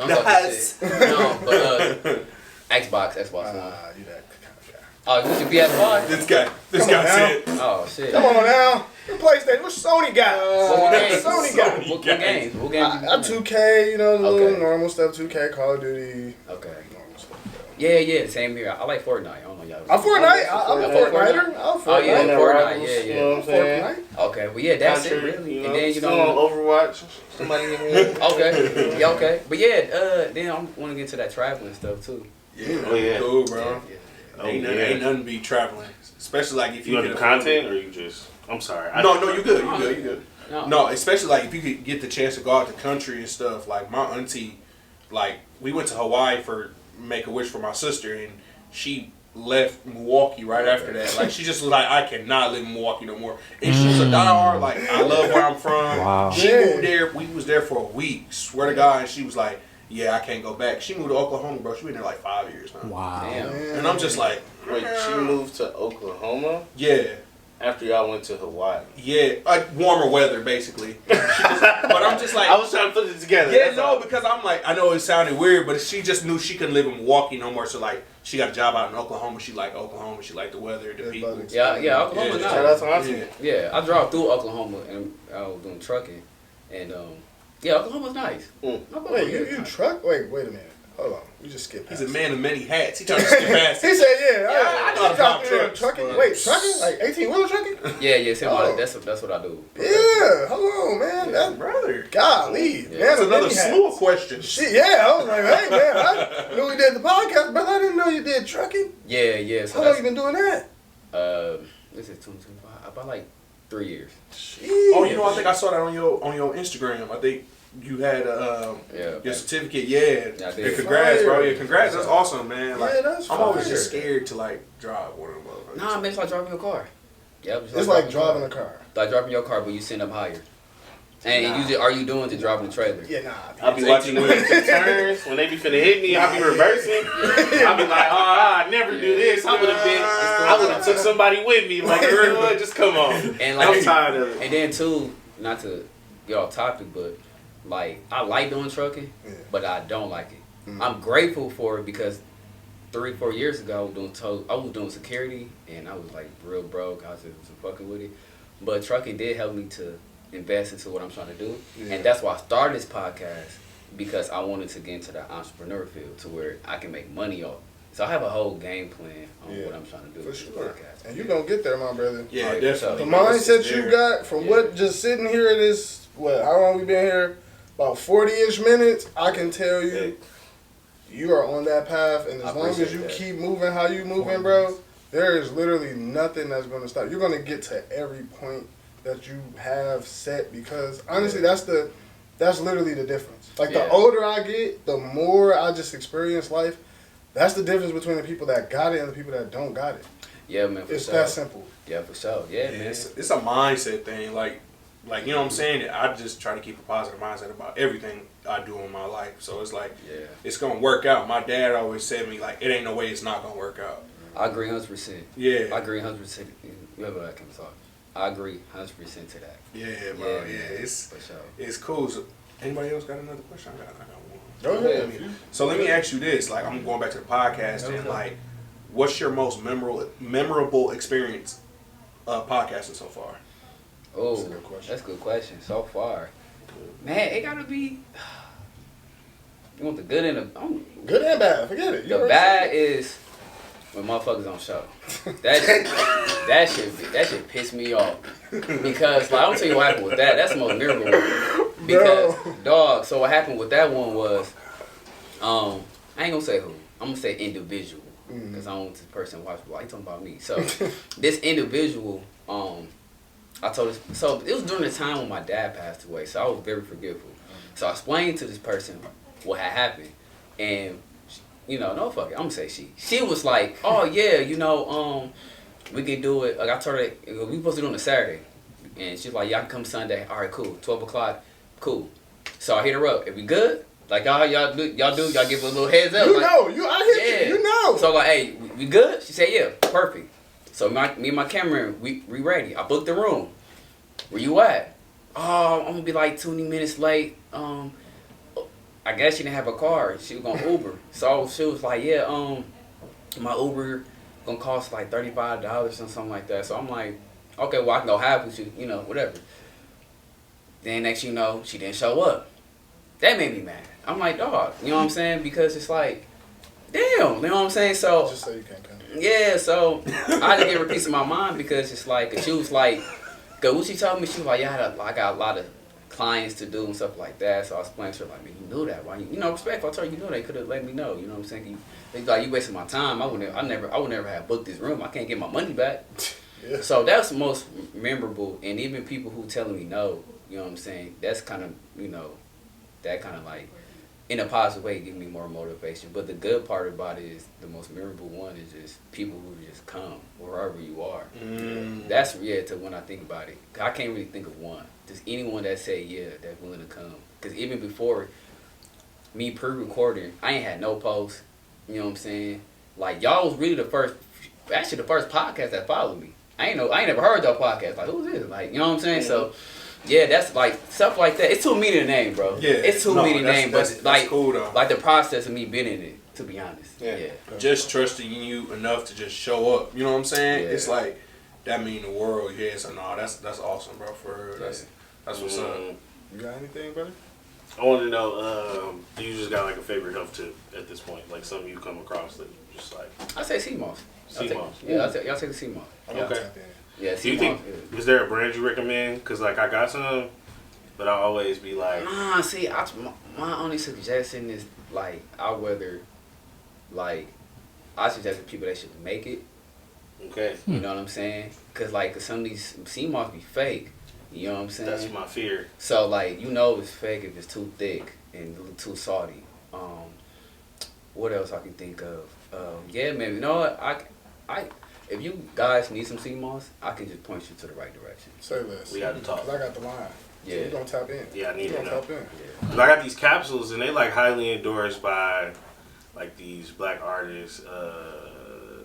I'm talking shit. No, but Xbox One. You that kind of guy. Oh, you should be at PS5? This guy Come on said. Oh shit. Come on now. The PlayStation. What Sony got? What games? Sony got. What games? What games? you I playing? 2K, you know, the little Okay. normal stuff. 2K, Call of Duty. Okay. Normal stuff. Yeah, same here. I like Fortnite. I don't know y'all. I'm Fortnite. I'm a Fortnite. Fortniter. I'm a Oh, yeah, Fortnite. Fortnite. Rivals, Yeah, You know what I'm saying? Fortnite. Okay, well yeah, that's Country, it really. You know, And then you still know. on Overwatch. Somebody in here. Okay. Yeah, okay. But yeah, then I want to get into that traveling stuff too. Yeah, Oh, yeah. cool, bro. Yeah. Oh, Ain't yeah. nothing beat traveling, especially like if You you gonna get do content or you just? I'm sorry. No, you good. You good. No. No, especially like if you could get the chance to go out the country and stuff. Like my auntie, like we went to Hawaii for Make a Wish for my sister, and she left Milwaukee right after that. Like she just was like, I cannot live in Milwaukee no more. And she was a diehard. Like I love where I'm from. Wow. She Yeah. moved there. We was there for a week. Swear to God, and she was like, yeah, I can't go back. She moved to Oklahoma, bro. She been there like 5 years now. Wow. Damn. And I'm just like, Wait, she moved to Oklahoma yeah. after y'all went to Hawaii. Yeah, warmer weather basically. But I'm just like, I was trying to put it together. yeah, that's no, all. because I'm like, I know it sounded weird, but she just knew she couldn't live in Milwaukee no more. So like, she got a job out in Oklahoma. She liked Oklahoma. She liked the weather, the Yeah, people. buddy. Yeah, Oklahoma Yeah, Shout out nice. to Auntie. Yeah. Yeah, I drove through Oklahoma and I was doing trucking, and yeah, Oklahoma's nice. Oklahoma Wait, good. you truck? Wait a minute. Hold on. You just skipped He's past a man of many hats. He trying to skip past He it. said, yeah. I know how to He drive dropped in trucks, trucking. but- Wait, trucking? Like 18-wheeler trucking? Yeah, Oh. that's what I do. Yeah. Hold on, man. That, Brother. golly. Yeah. Man, That's of another many hats. slew of questions. Shit, yeah. I was like, hey, man. I knew we did the podcast, but I didn't know you did trucking. Yeah. So How long that's you been doing that? this is 2025. About like 3 years. Jeez. Oh, you know, I think I saw that on your Instagram. I think you had Yeah. your certificate. Yeah. Yeah, I did. Yeah, congrats, bro. Fire. Yeah, congrats. That's awesome, man. Like, Yeah, that's I'm always fire. just scared to like drive one of them. motherfuckers. Nah, man, it's like driving a car. Yeah, It's like driving a car. Like driving your car, but you send up higher. And Nah. usually, are you doing to driving the trailer? Yeah, nah. I'll be watching them turns when they be finna hit me. I'll be reversing. I'll be like, oh, I'd never do this. I would have took somebody with me. Like, you know what? Just come on. And I'm like, tired of it. and then too, not to get off topic, but like I like doing trucking, Yeah. but I don't like it. Mm. I'm grateful for it because 3-4 years ago, I was doing security, and I was like real broke. I was just fucking with it. But trucking did help me to invest into what I'm trying to do, and that's why I started this podcast, because I wanted to get into the entrepreneur field to where I can make money off. So I have a whole game plan on what I'm trying to do for with sure. the podcast. And you gonna get there, my brother. Yeah, Right, definitely. The mindset you got from Yeah. what just sitting here this how long we been here? About 40-ish minutes. I can tell you, you are on that path, and I as long as you appreciate that. keep moving how you moving, bro, there is literally nothing that's gonna stop. You're gonna get to every point that you have set, because honestly, that's literally the difference. Like the older I get, the more I just experience life. That's the difference between the people that got it and the people that don't got it. Yeah, man. It's that simple. Yeah, for sure. Yeah, man. It's a mindset thing. Like you know what I'm saying? I just try to keep a positive mindset about everything I do in my life. So it's like, it's gonna work out. My dad always said to me, like, it ain't no way it's not gonna work out. I agree 100%. Yeah. I agree 100%. Remember that, talk. I agree 100% to that. Yeah, bro. Yeah, man, it's for sure. it's cool. So, anybody else got another question? I got one. Go ahead. So let me ask you this. Like, I'm going back to the podcast and like, what's your most memorable experience podcasting so far? Oh, That's a good question. that's a good question. So far, man, it gotta be. You want the good and the Good and bad. Forget it. You the already bad is when motherfuckers on show. That shit piss me off, because like, I'll tell you what happened with that. That's the most memorable one. Because dog. So what happened with that one was, I ain't gonna say who. I'm gonna say individual, because I don't want this person watch. Why you talking about me? So this individual, I told this. So it was during the time when my dad passed away. So I was very forgetful. So I explained to this person what had happened, and you know, no fuck it, I'm gonna say she. She was like, oh yeah, you know, we can do it. Like I told her, we supposed to do it on a Saturday, and she's like, y'all can come Sunday. All right, cool. 12 o'clock, cool. So I hit her up. If we good, like y'all give a little heads up. You like, know, I hit you. You know. So like, hey, we good? She said, yeah, perfect. So me and my cameraman, we ready. I booked the room. Where you at? Oh, I'm gonna be like 20 minutes late. I guess she didn't have a car. She was gonna Uber. So she was like, yeah, my Uber gonna cost like $35 or something like that. So I'm like, okay, well I can go half with you, you know, whatever. Then next you know, she didn't show up. That made me mad. I'm like, dog, you know what I'm saying? Because it's like, damn, you know what I'm saying? So Just say you can't come. yeah, so I just gave her a piece of my mind, because it's like, cause she was like, cause what she told me, she was like, yeah, I got a lot of clients to do and stuff like that. So I explained to her, like, man, you knew that. Why you know, respectful. I told her you knew that. You could have let me know. You know what I'm saying? You wasting my time. I would never have booked this room. I can't get my money back. Yeah. So that's the most memorable. And even people who telling me no, you know what I'm saying? That's kind of, you know, that kind of like, in a positive way, give me more motivation. But the good part about it is, the most memorable one is just people who just come wherever you are. That's to when I think about it. I can't really think of one. Just anyone that say that's willing to come. Because even before me pre-recording, I ain't had no posts. You know what I'm saying? Like, y'all was really the first podcast that followed me. I ain't never heard y'all podcast. Like, who's this? Like, you know what I'm saying? So. Yeah, that's like stuff like that. It's too meaty to name, bro. Yeah, it's too meaty to name, but that's like, cool, though. like the process of me being in it. To be honest, yeah. Just trusting you enough to just show up. You know what I'm saying? Yeah. It's like that mean the world. Yeah, so no, that's awesome, bro. For real. That's what's up. You got anything, brother? I want to know, do you just got like a favorite health tip at this point? Like something you come across that you just like? I say sea moss. Sea moss. Yeah, y'all take the sea moss. Okay. Yeah, Do sea you moss. think, is there a brand you recommend? Because like I got some, but I always be like, Nah, see, my only suggestion is like I suggest to people they should make it. okay, You know what I'm saying? Cause some of these sea moss be fake. You know what I'm saying? that's my fear. So like, you know it's fake if it's too thick and too salty. What else I can think of? Yeah, maybe. You know what? I if you guys need some sea moss, I can just point you to the right direction. Say less. We got to talk. 'Cause I got the line. So Yeah. you gonna tap in. Yeah, I need You to gonna know. tap in. Yeah. 'Cause I got these capsules and they like highly endorsed by like these black artists. The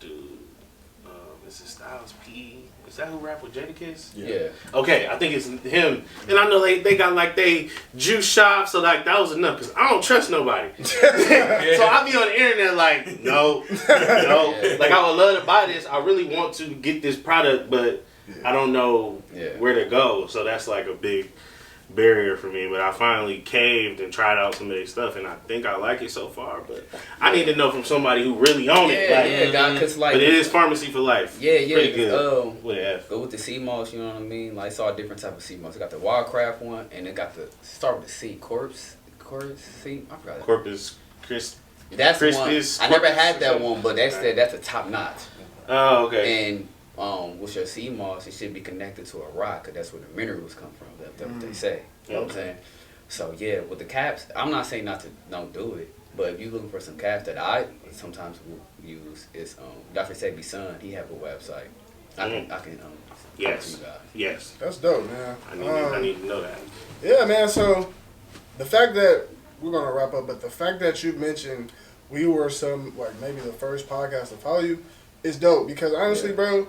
dude, Is it Styles P? Is that who rap with Jadakiss? Yeah. Okay, I think it's him. And I know they got like they juice shop, so like that was enough because I don't trust nobody. So I be on the internet like, no. Like I would love to buy this. I really want to get this product, but I don't know where to go. So that's like a big barrier for me. But I finally caved and tried out some of their stuff, and I think I like it so far. But I need to know from somebody who really own it. Cause like, but it is Pharmacy for Life. Pretty good. With F. Go with the sea moss, you know what I mean? Like, it's all different type of sea moss. It got the Wildcraft one, and it got the start with the C, Corpse sea. I forgot that. Corpus Christi. That's the one. I never had that one, but that's okay. that's a top notch. Oh, okay. And with your sea moss, it should be connected to a rock, cause that's where the minerals come from. That's what they say. You know what I'm saying? So yeah, with the caps, I'm not saying don't do it, but if you're looking for some caps that I sometimes will use, is Dr. Sebi's son. He have a website. I can yes. you guys. Yes. That's dope, man. I need to know that. Yeah, man. So the fact that we're gonna wrap up, but the fact that you mentioned we were maybe the first podcast to follow you is dope because honestly, bro,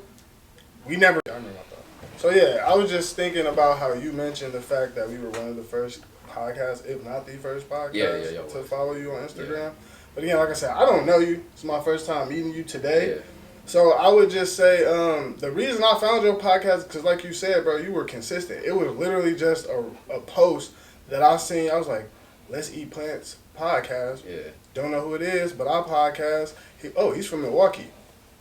we never. I remember my thought. So yeah, I was just thinking about how you mentioned the fact that we were one of the first podcasts, if not the first podcast, to follow you on Instagram. Yeah. But again, like I said, I don't know you. It's my first time meeting you today. Yeah. So I would just say the reason I found your podcast because, like you said, bro, you were consistent. It was literally just a post that I seen. I was like, Let's Eat Plants podcast. Yeah. Don't know who it is, but our podcast. He's from Milwaukee.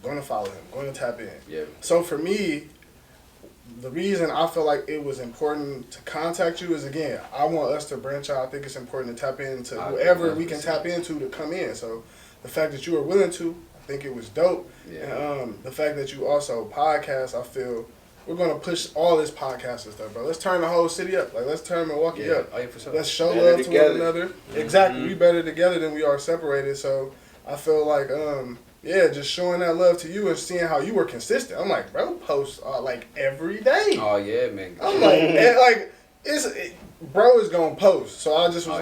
Going to follow him. Going to tap in. Yeah. So for me, the reason I feel like it was important to contact you is, again, I want us to branch out. I think it's important to tap into whoever we can tap into to come in. So the fact that you were willing to, I think it was dope. Yeah. And the fact that you also podcast, I feel we're going to push all this podcast and stuff, bro. Let's turn the whole city up. Like, let's turn Milwaukee up. Oh, yeah, for sure. Let's show love to one another. Mm-hmm. Exactly. We better together than we are separated. So I feel like, just showing that love to you and seeing how you were consistent. I'm like, bro, posts like every day. Oh, yeah, man. I'm like, bro is going to post. So I just was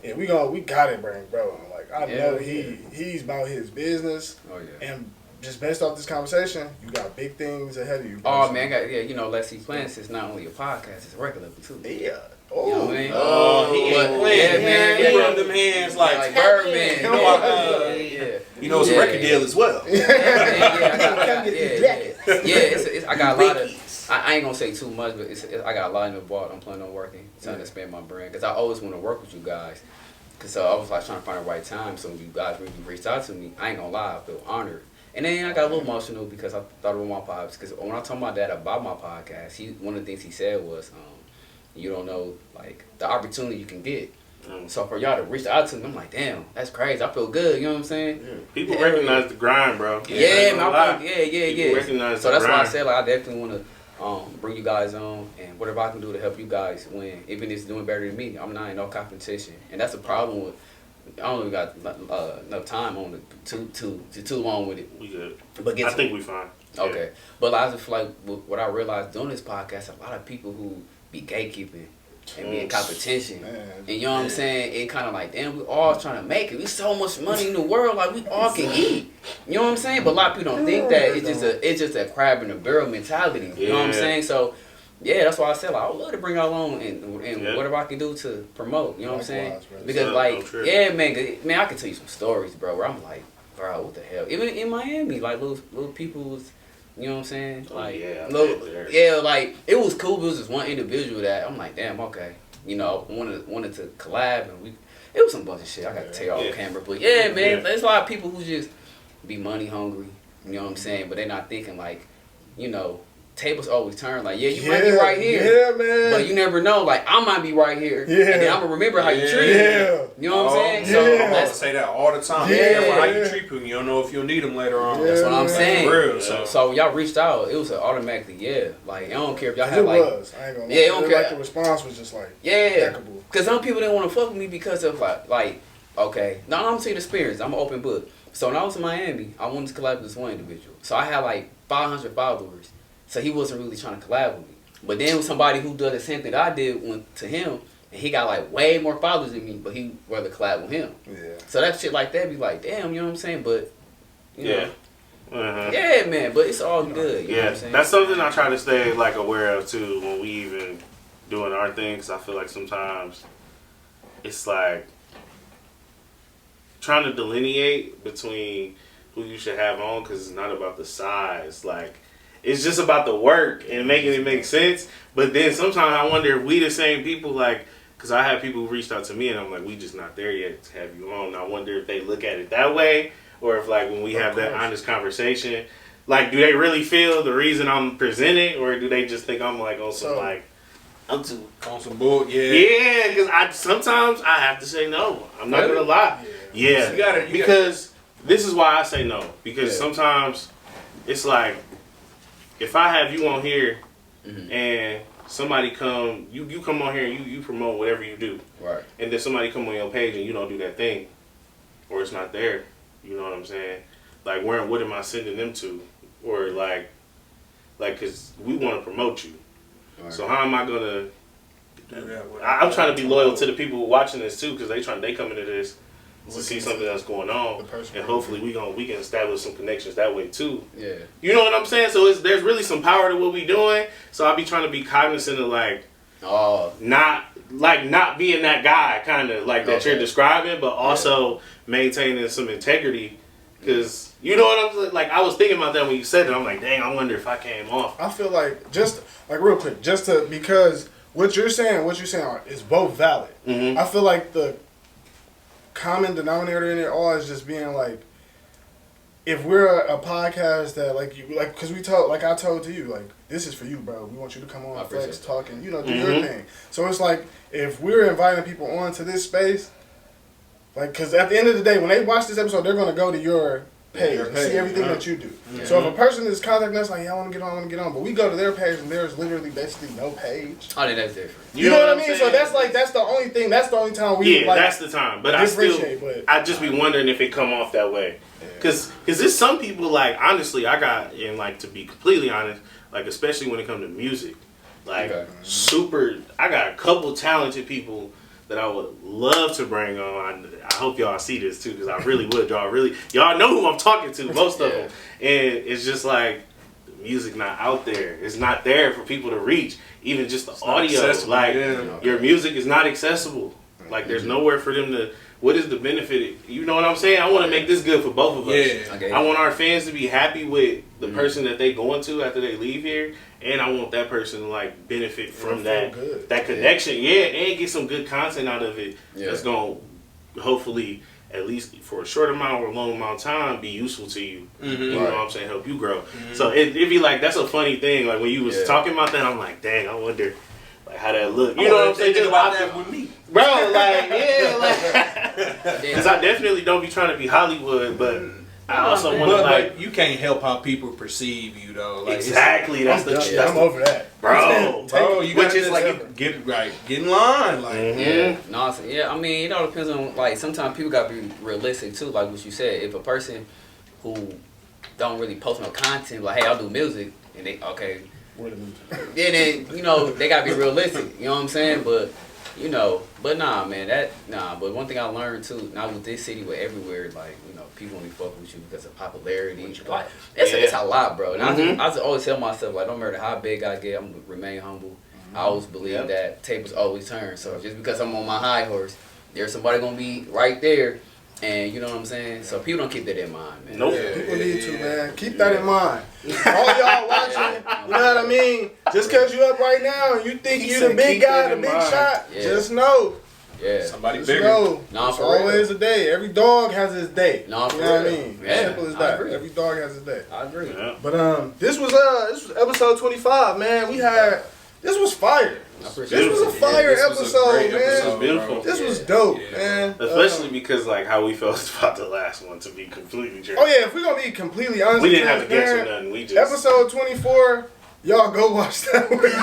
we got it, bro. I'm like, I know he's about his business. Oh, yeah. And just based off this conversation, you got big things ahead of you, bro. Oh, man, Let's Eat Plants is not only a podcast, it's a regular too. Yeah. Oh, you know what I mean? Oh, he ain't playing, man. He rubbed them hands like Birdman. It's a record deal as well. I got a lot of. I ain't gonna say too much, but I got a lot in the vault. I'm planning on working, trying to expand my brand, because I always want to work with you guys. Because I was like trying to find the right time, so when you guys really reached out to me, I ain't gonna lie, I feel honored. And then I got a little emotional because I thought about my pops. Because when I told my dad about my podcast, one of the things he said was, you don't know, like, the opportunity you can get. So for y'all to reach out to me, I'm like, damn, that's crazy. I feel good, you know what I'm saying? Yeah. People recognize the grind, bro. Yeah, Recognize so that's grind. why I said, like, I definitely want to bring you guys on, and whatever I can do to help you guys win, even if it's doing better than me, I'm not in no competition. And that's a problem with, I don't even got enough time on it, too long with it. We good. But I think we fine. Okay. Yeah. But I just feel like what I realized doing this podcast, a lot of people who be gatekeeping and be in competition. Man. And you know what I'm saying? It kind of like, damn, we all trying to make it. We so much money in the world, like we all can eat. You know what I'm saying? But a lot of people don't think that. It's just a crab in a barrel mentality. You know what I'm saying? So yeah, that's why I said, like, I would love to bring y'all on and whatever I can do to promote. You know what I'm saying? Because man, I can tell you some stories, bro, where I'm like, bro, what the hell? Even in Miami, like little people was, you know what I'm saying? Like, like it was cool. But it was just one individual that I'm like, damn, okay, wanted to collab, and it was some bunch of shit. I got to tell y'all on camera, but man, there's a lot of people who just be money hungry. You know what I'm saying? But they're not thinking like, tables always turn. Like, you might be right here. Yeah, man. But you never know. Like, I might be right here. Yeah. And then I'm going to remember how you treat me. You know what I'm saying? So I'm going to say that all the time. Yeah. How you treat people. You don't know if you'll need them later on. That's what I'm saying. Real. So when y'all reached out, it was automatically, Like, I don't care if y'all had like... It was. I ain't going to lie. I don't care. Like, the response was just like... impeccable. Because some people didn't want to fuck with me because of, like okay. Now, I'm going to tell you the experience. I'm an open book. So when I was in Miami, I wanted to collab with this one individual. So I had, like, 500 followers. So he wasn't really trying to collab with me. But then somebody who does the same thing that I did went to him, and he got like way more followers than me, but he rather collab with him. Yeah. So that shit like that be like, damn, you know what I'm saying? But you know, Yeah, man, but it's all good. You know what I'm saying? That's something I try to stay like aware of too when we even doing our things. I feel like sometimes it's like trying to delineate between who you should have on because it's not about the size. Like it's just about the work and making it make sense. But then sometimes I wonder if we the same people. Like because I have people who reached out to me and I'm like, we just not there yet to have you on. And I wonder if they look at it that way or if like when we have that honest conversation. Like, do they really feel the reason I'm presenting, or do they just think I'm like on some like I'm too on some bull? Yeah, because sometimes I have to say no. I'm not gonna lie. Yeah, because this is why I say no. Because sometimes it's like if I have you on here and somebody come, you come on here and you promote whatever you do, right? And then somebody come on your page and you don't do that thing, or it's not there. You know what I'm saying? Like, what am I sending them to? Or like, cause we want to promote you. Right. So how am I gonna? I'm trying to be loyal to the people watching this too, cause they come into this to see something that's going on, and hopefully we can establish some connections that way too. Yeah. You know what I'm saying? So there's really some power to what we doing. So I'll be trying to be cognizant of like, not being that guy kind of like that you're describing, but also maintaining some integrity. Because, you know what I'm saying? Like, I was thinking about that when you said it. I'm like, dang, I wonder if I came off. I feel like, just, like, real quick, because what you're saying is both valid. Mm-hmm. I feel like the common denominator in it all is just being, like, if we're a podcast that, because I told to you, like, this is for you, bro. We want you to come on, flex, talk, and, do your thing. So it's like, if we're inviting people onto this space, like, because at the end of the day, when they watch this episode, they're going to go to your page and see everything that you do. Mm-hmm. So if a person is contacting us like, I want to get on, but we go to their page and there's literally basically no page. Oh, that's different. You know what I mean? Saying? So that's the only thing. That's the only time we that's the time. But I just be wondering if it come off that way. Because there's some people, like, honestly, to be completely honest, like, especially when it comes to music, like, I got a couple talented people that I would love to bring on. I hope y'all see this too, because I really would. Y'all know who I'm talking to, most of them. And it's just like, the music not out there. It's not there for people to reach. Even just the audio. Like, your music is not accessible. Like, there's nowhere for them to, what is the benefit? You know what I'm saying? I want to make this good for both of us. Yeah. Okay. I want our fans to be happy with the person that they going to after they leave here. And I want that person to like benefit from that connection, and get some good content out of it. That's gonna hopefully, at least for a short amount or a long amount of time, be useful to you. Mm-hmm. You know what I'm saying? Help you grow. Mm-hmm. So it'd be like, that's a funny thing. Like when you was talking about that, I'm like, dang, I wonder like how that look. You know what I'm saying? Just about that with me, bro. Like because I definitely don't be trying to be Hollywood, but. I also want to like you can't help how people perceive you though. Like, exactly, that's I'm over that, bro. You got to like get in line, like I mean, it all depends on like sometimes people gotta be realistic too. Like what you said, if a person who don't really post no content, like hey, I'll do music, and they then they gotta be realistic. You know what I'm saying? But but but one thing I learned too, not with this city, but everywhere, like people only fuck with you because of popularity. Like, it's a lot, bro. And I just always tell myself, like, no matter how big I get, I'm going to remain humble. Mm-hmm. I always believe that tables always turn. So just because I'm on my high horse, there's somebody going to be right there. And you know what I'm saying? So people don't keep that in mind, man. Nope. People need to, man. Keep that in mind. All y'all watching, you know what I mean? Just because you up right now and you think you the big guy, the big shot, just know. Yeah. Somebody just bigger. Know, it's always a day. Every dog has his day. No, you know what I mean? Yeah. Simple as that. Every dog has his day. I agree. Yeah. But this was episode 25, man. This was fire. This was a fire episode, man. Beautiful. This was dope, man. Especially because like how we felt about the last one, to be completely true. Oh yeah, if we're gonna be completely honest, we didn't have to guess or nothing. We just episode 24. Y'all go watch that one. He's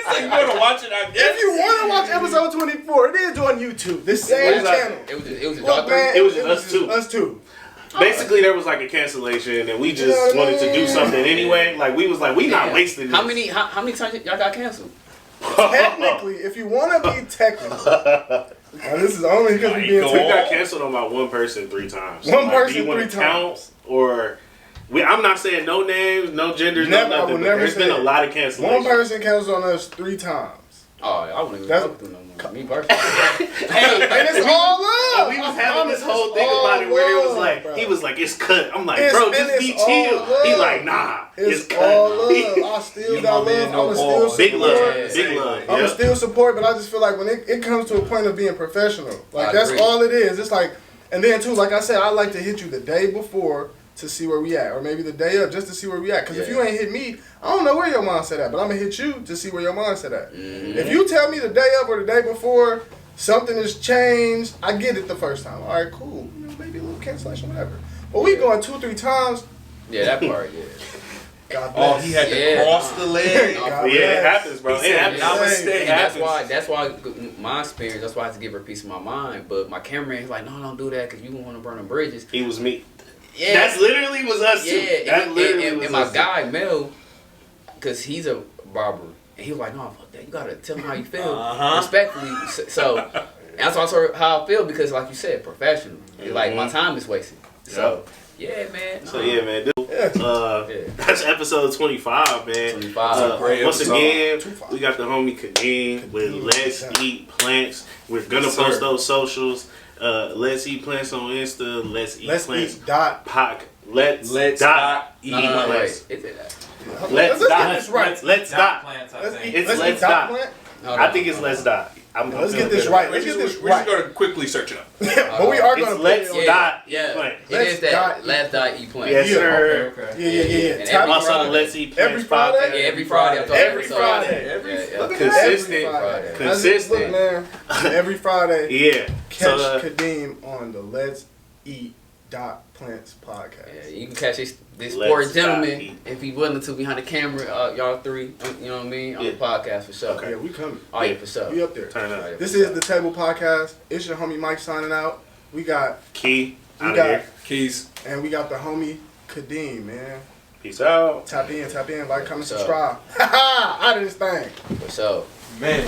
like, you want to watch it, I guess. If you want to watch episode 24, it is on YouTube. The same channel. It was just us two. Basically, there was like a cancellation, and we just wanted to do something anyway. Like we was like, we not wasting this. How many times y'all got canceled? technically, if you want to be technical, and this is only because we being We technical. got canceled on by one person 3 times. One Like, person do you want 3 to count times. or? I'm not saying no names, no genders, Never, no I nothing. would But never there's say been a it. lot of cancellations. One person canceled on us 3 times. Oh, I wouldn't even That's- fuck with them no more. Me personally. And it's all love. We was I having promise this whole it's thing all about it where it was love, like, bro. he was like, it's cut. I'm like, It's- bro, and just be it's all chill. love. He like, nah, it's It's cut. all love. I still You got my man, love. no I'ma still balls. Big support. love, Yeah. big love. I'ma Yeah. still support, but I just feel like when it comes to a point of being professional, like I that's agree. all it is. It's like, and then too, like I said, I like to hit you the day before to see where we at, or maybe the day of just to see where we at. Because if Yeah. you ain't hit me, I don't know where your mindset at, but I'm gonna hit you to see where your mindset at. Mhm. If you tell me the day of or the day before something has changed, I get it the first time. All right, cool. You know, maybe a little cancellation, whatever. But we going 2-3 times. Yeah, that part, yeah. God Oh, bless. he had to Yeah. cross the leg. No, God Yeah, it bless. happens, bro. He It said, happens. "Not Hey. mistake." And happens. that's why my experience. That's why I had to give her a piece of my mind. But my cameraman was like, no, don't do that because you don't want to burn them bridges. He was me. Yeah, That's literally was us too. yeah. That literally And was my us guy Mel, because he's a barber, and he was like, no, fuck that. You gotta tell him how you feel respectfully. So that's also how I feel because, like you said, professional. It's like my time is wasted. So yeah, man. So yeah, man. This, Yeah. that's episode 25, man. 25. Great Once episode. again, 25. we got the homie Kadeem with Kadeem, Let's yeah. Eat Plants. We're gonna Yes, post sir. those socials. Let's Eat Plants on Insta. Let's Eat Let's Plants. eat dot. Let's dot eat No, plants. wait. Is it that? Let's Let's dot. get this right. Let's dot. Plants, I Let's think. eat. It's Let's let's eat dot dot. plant. No, I think it's Let's Dot. Let's get this right. Let's get this We're just right. gonna quickly search it up. But we are It's gonna put Let's it on. Dot Yeah, Eat Plants. it Let's is that. dot eat Let's dot eat plant. Yes, Yeah. sir. Okay. Yeah. And Tap every Also, Friday. Let's Eat Every Plants Friday? podcast. Yeah, every Friday. I'm talking Every episode. Friday. Yeah. Look at Consistent. every Friday. Consistent. Look, man. Every Friday, Yeah. catch So, Kadeem on the Let's Eat Dot Plants podcast. Yeah, you can catch this Let's poor dot gentleman eat. if he willing to behind the camera. Y'all three, you know what I mean, on Yeah. the podcast for sure. Okay. Yeah, we coming. Oh yeah, for sure. We up there. turn up. This is the Table Podcast. It's your homie Mike signing out. We got Key We out of got- here. Keys. and we got the homie Kadeem, man. Peace out. Tap in, like, comment, So- subscribe. Ha ha! Out of this thing. For sure. Man.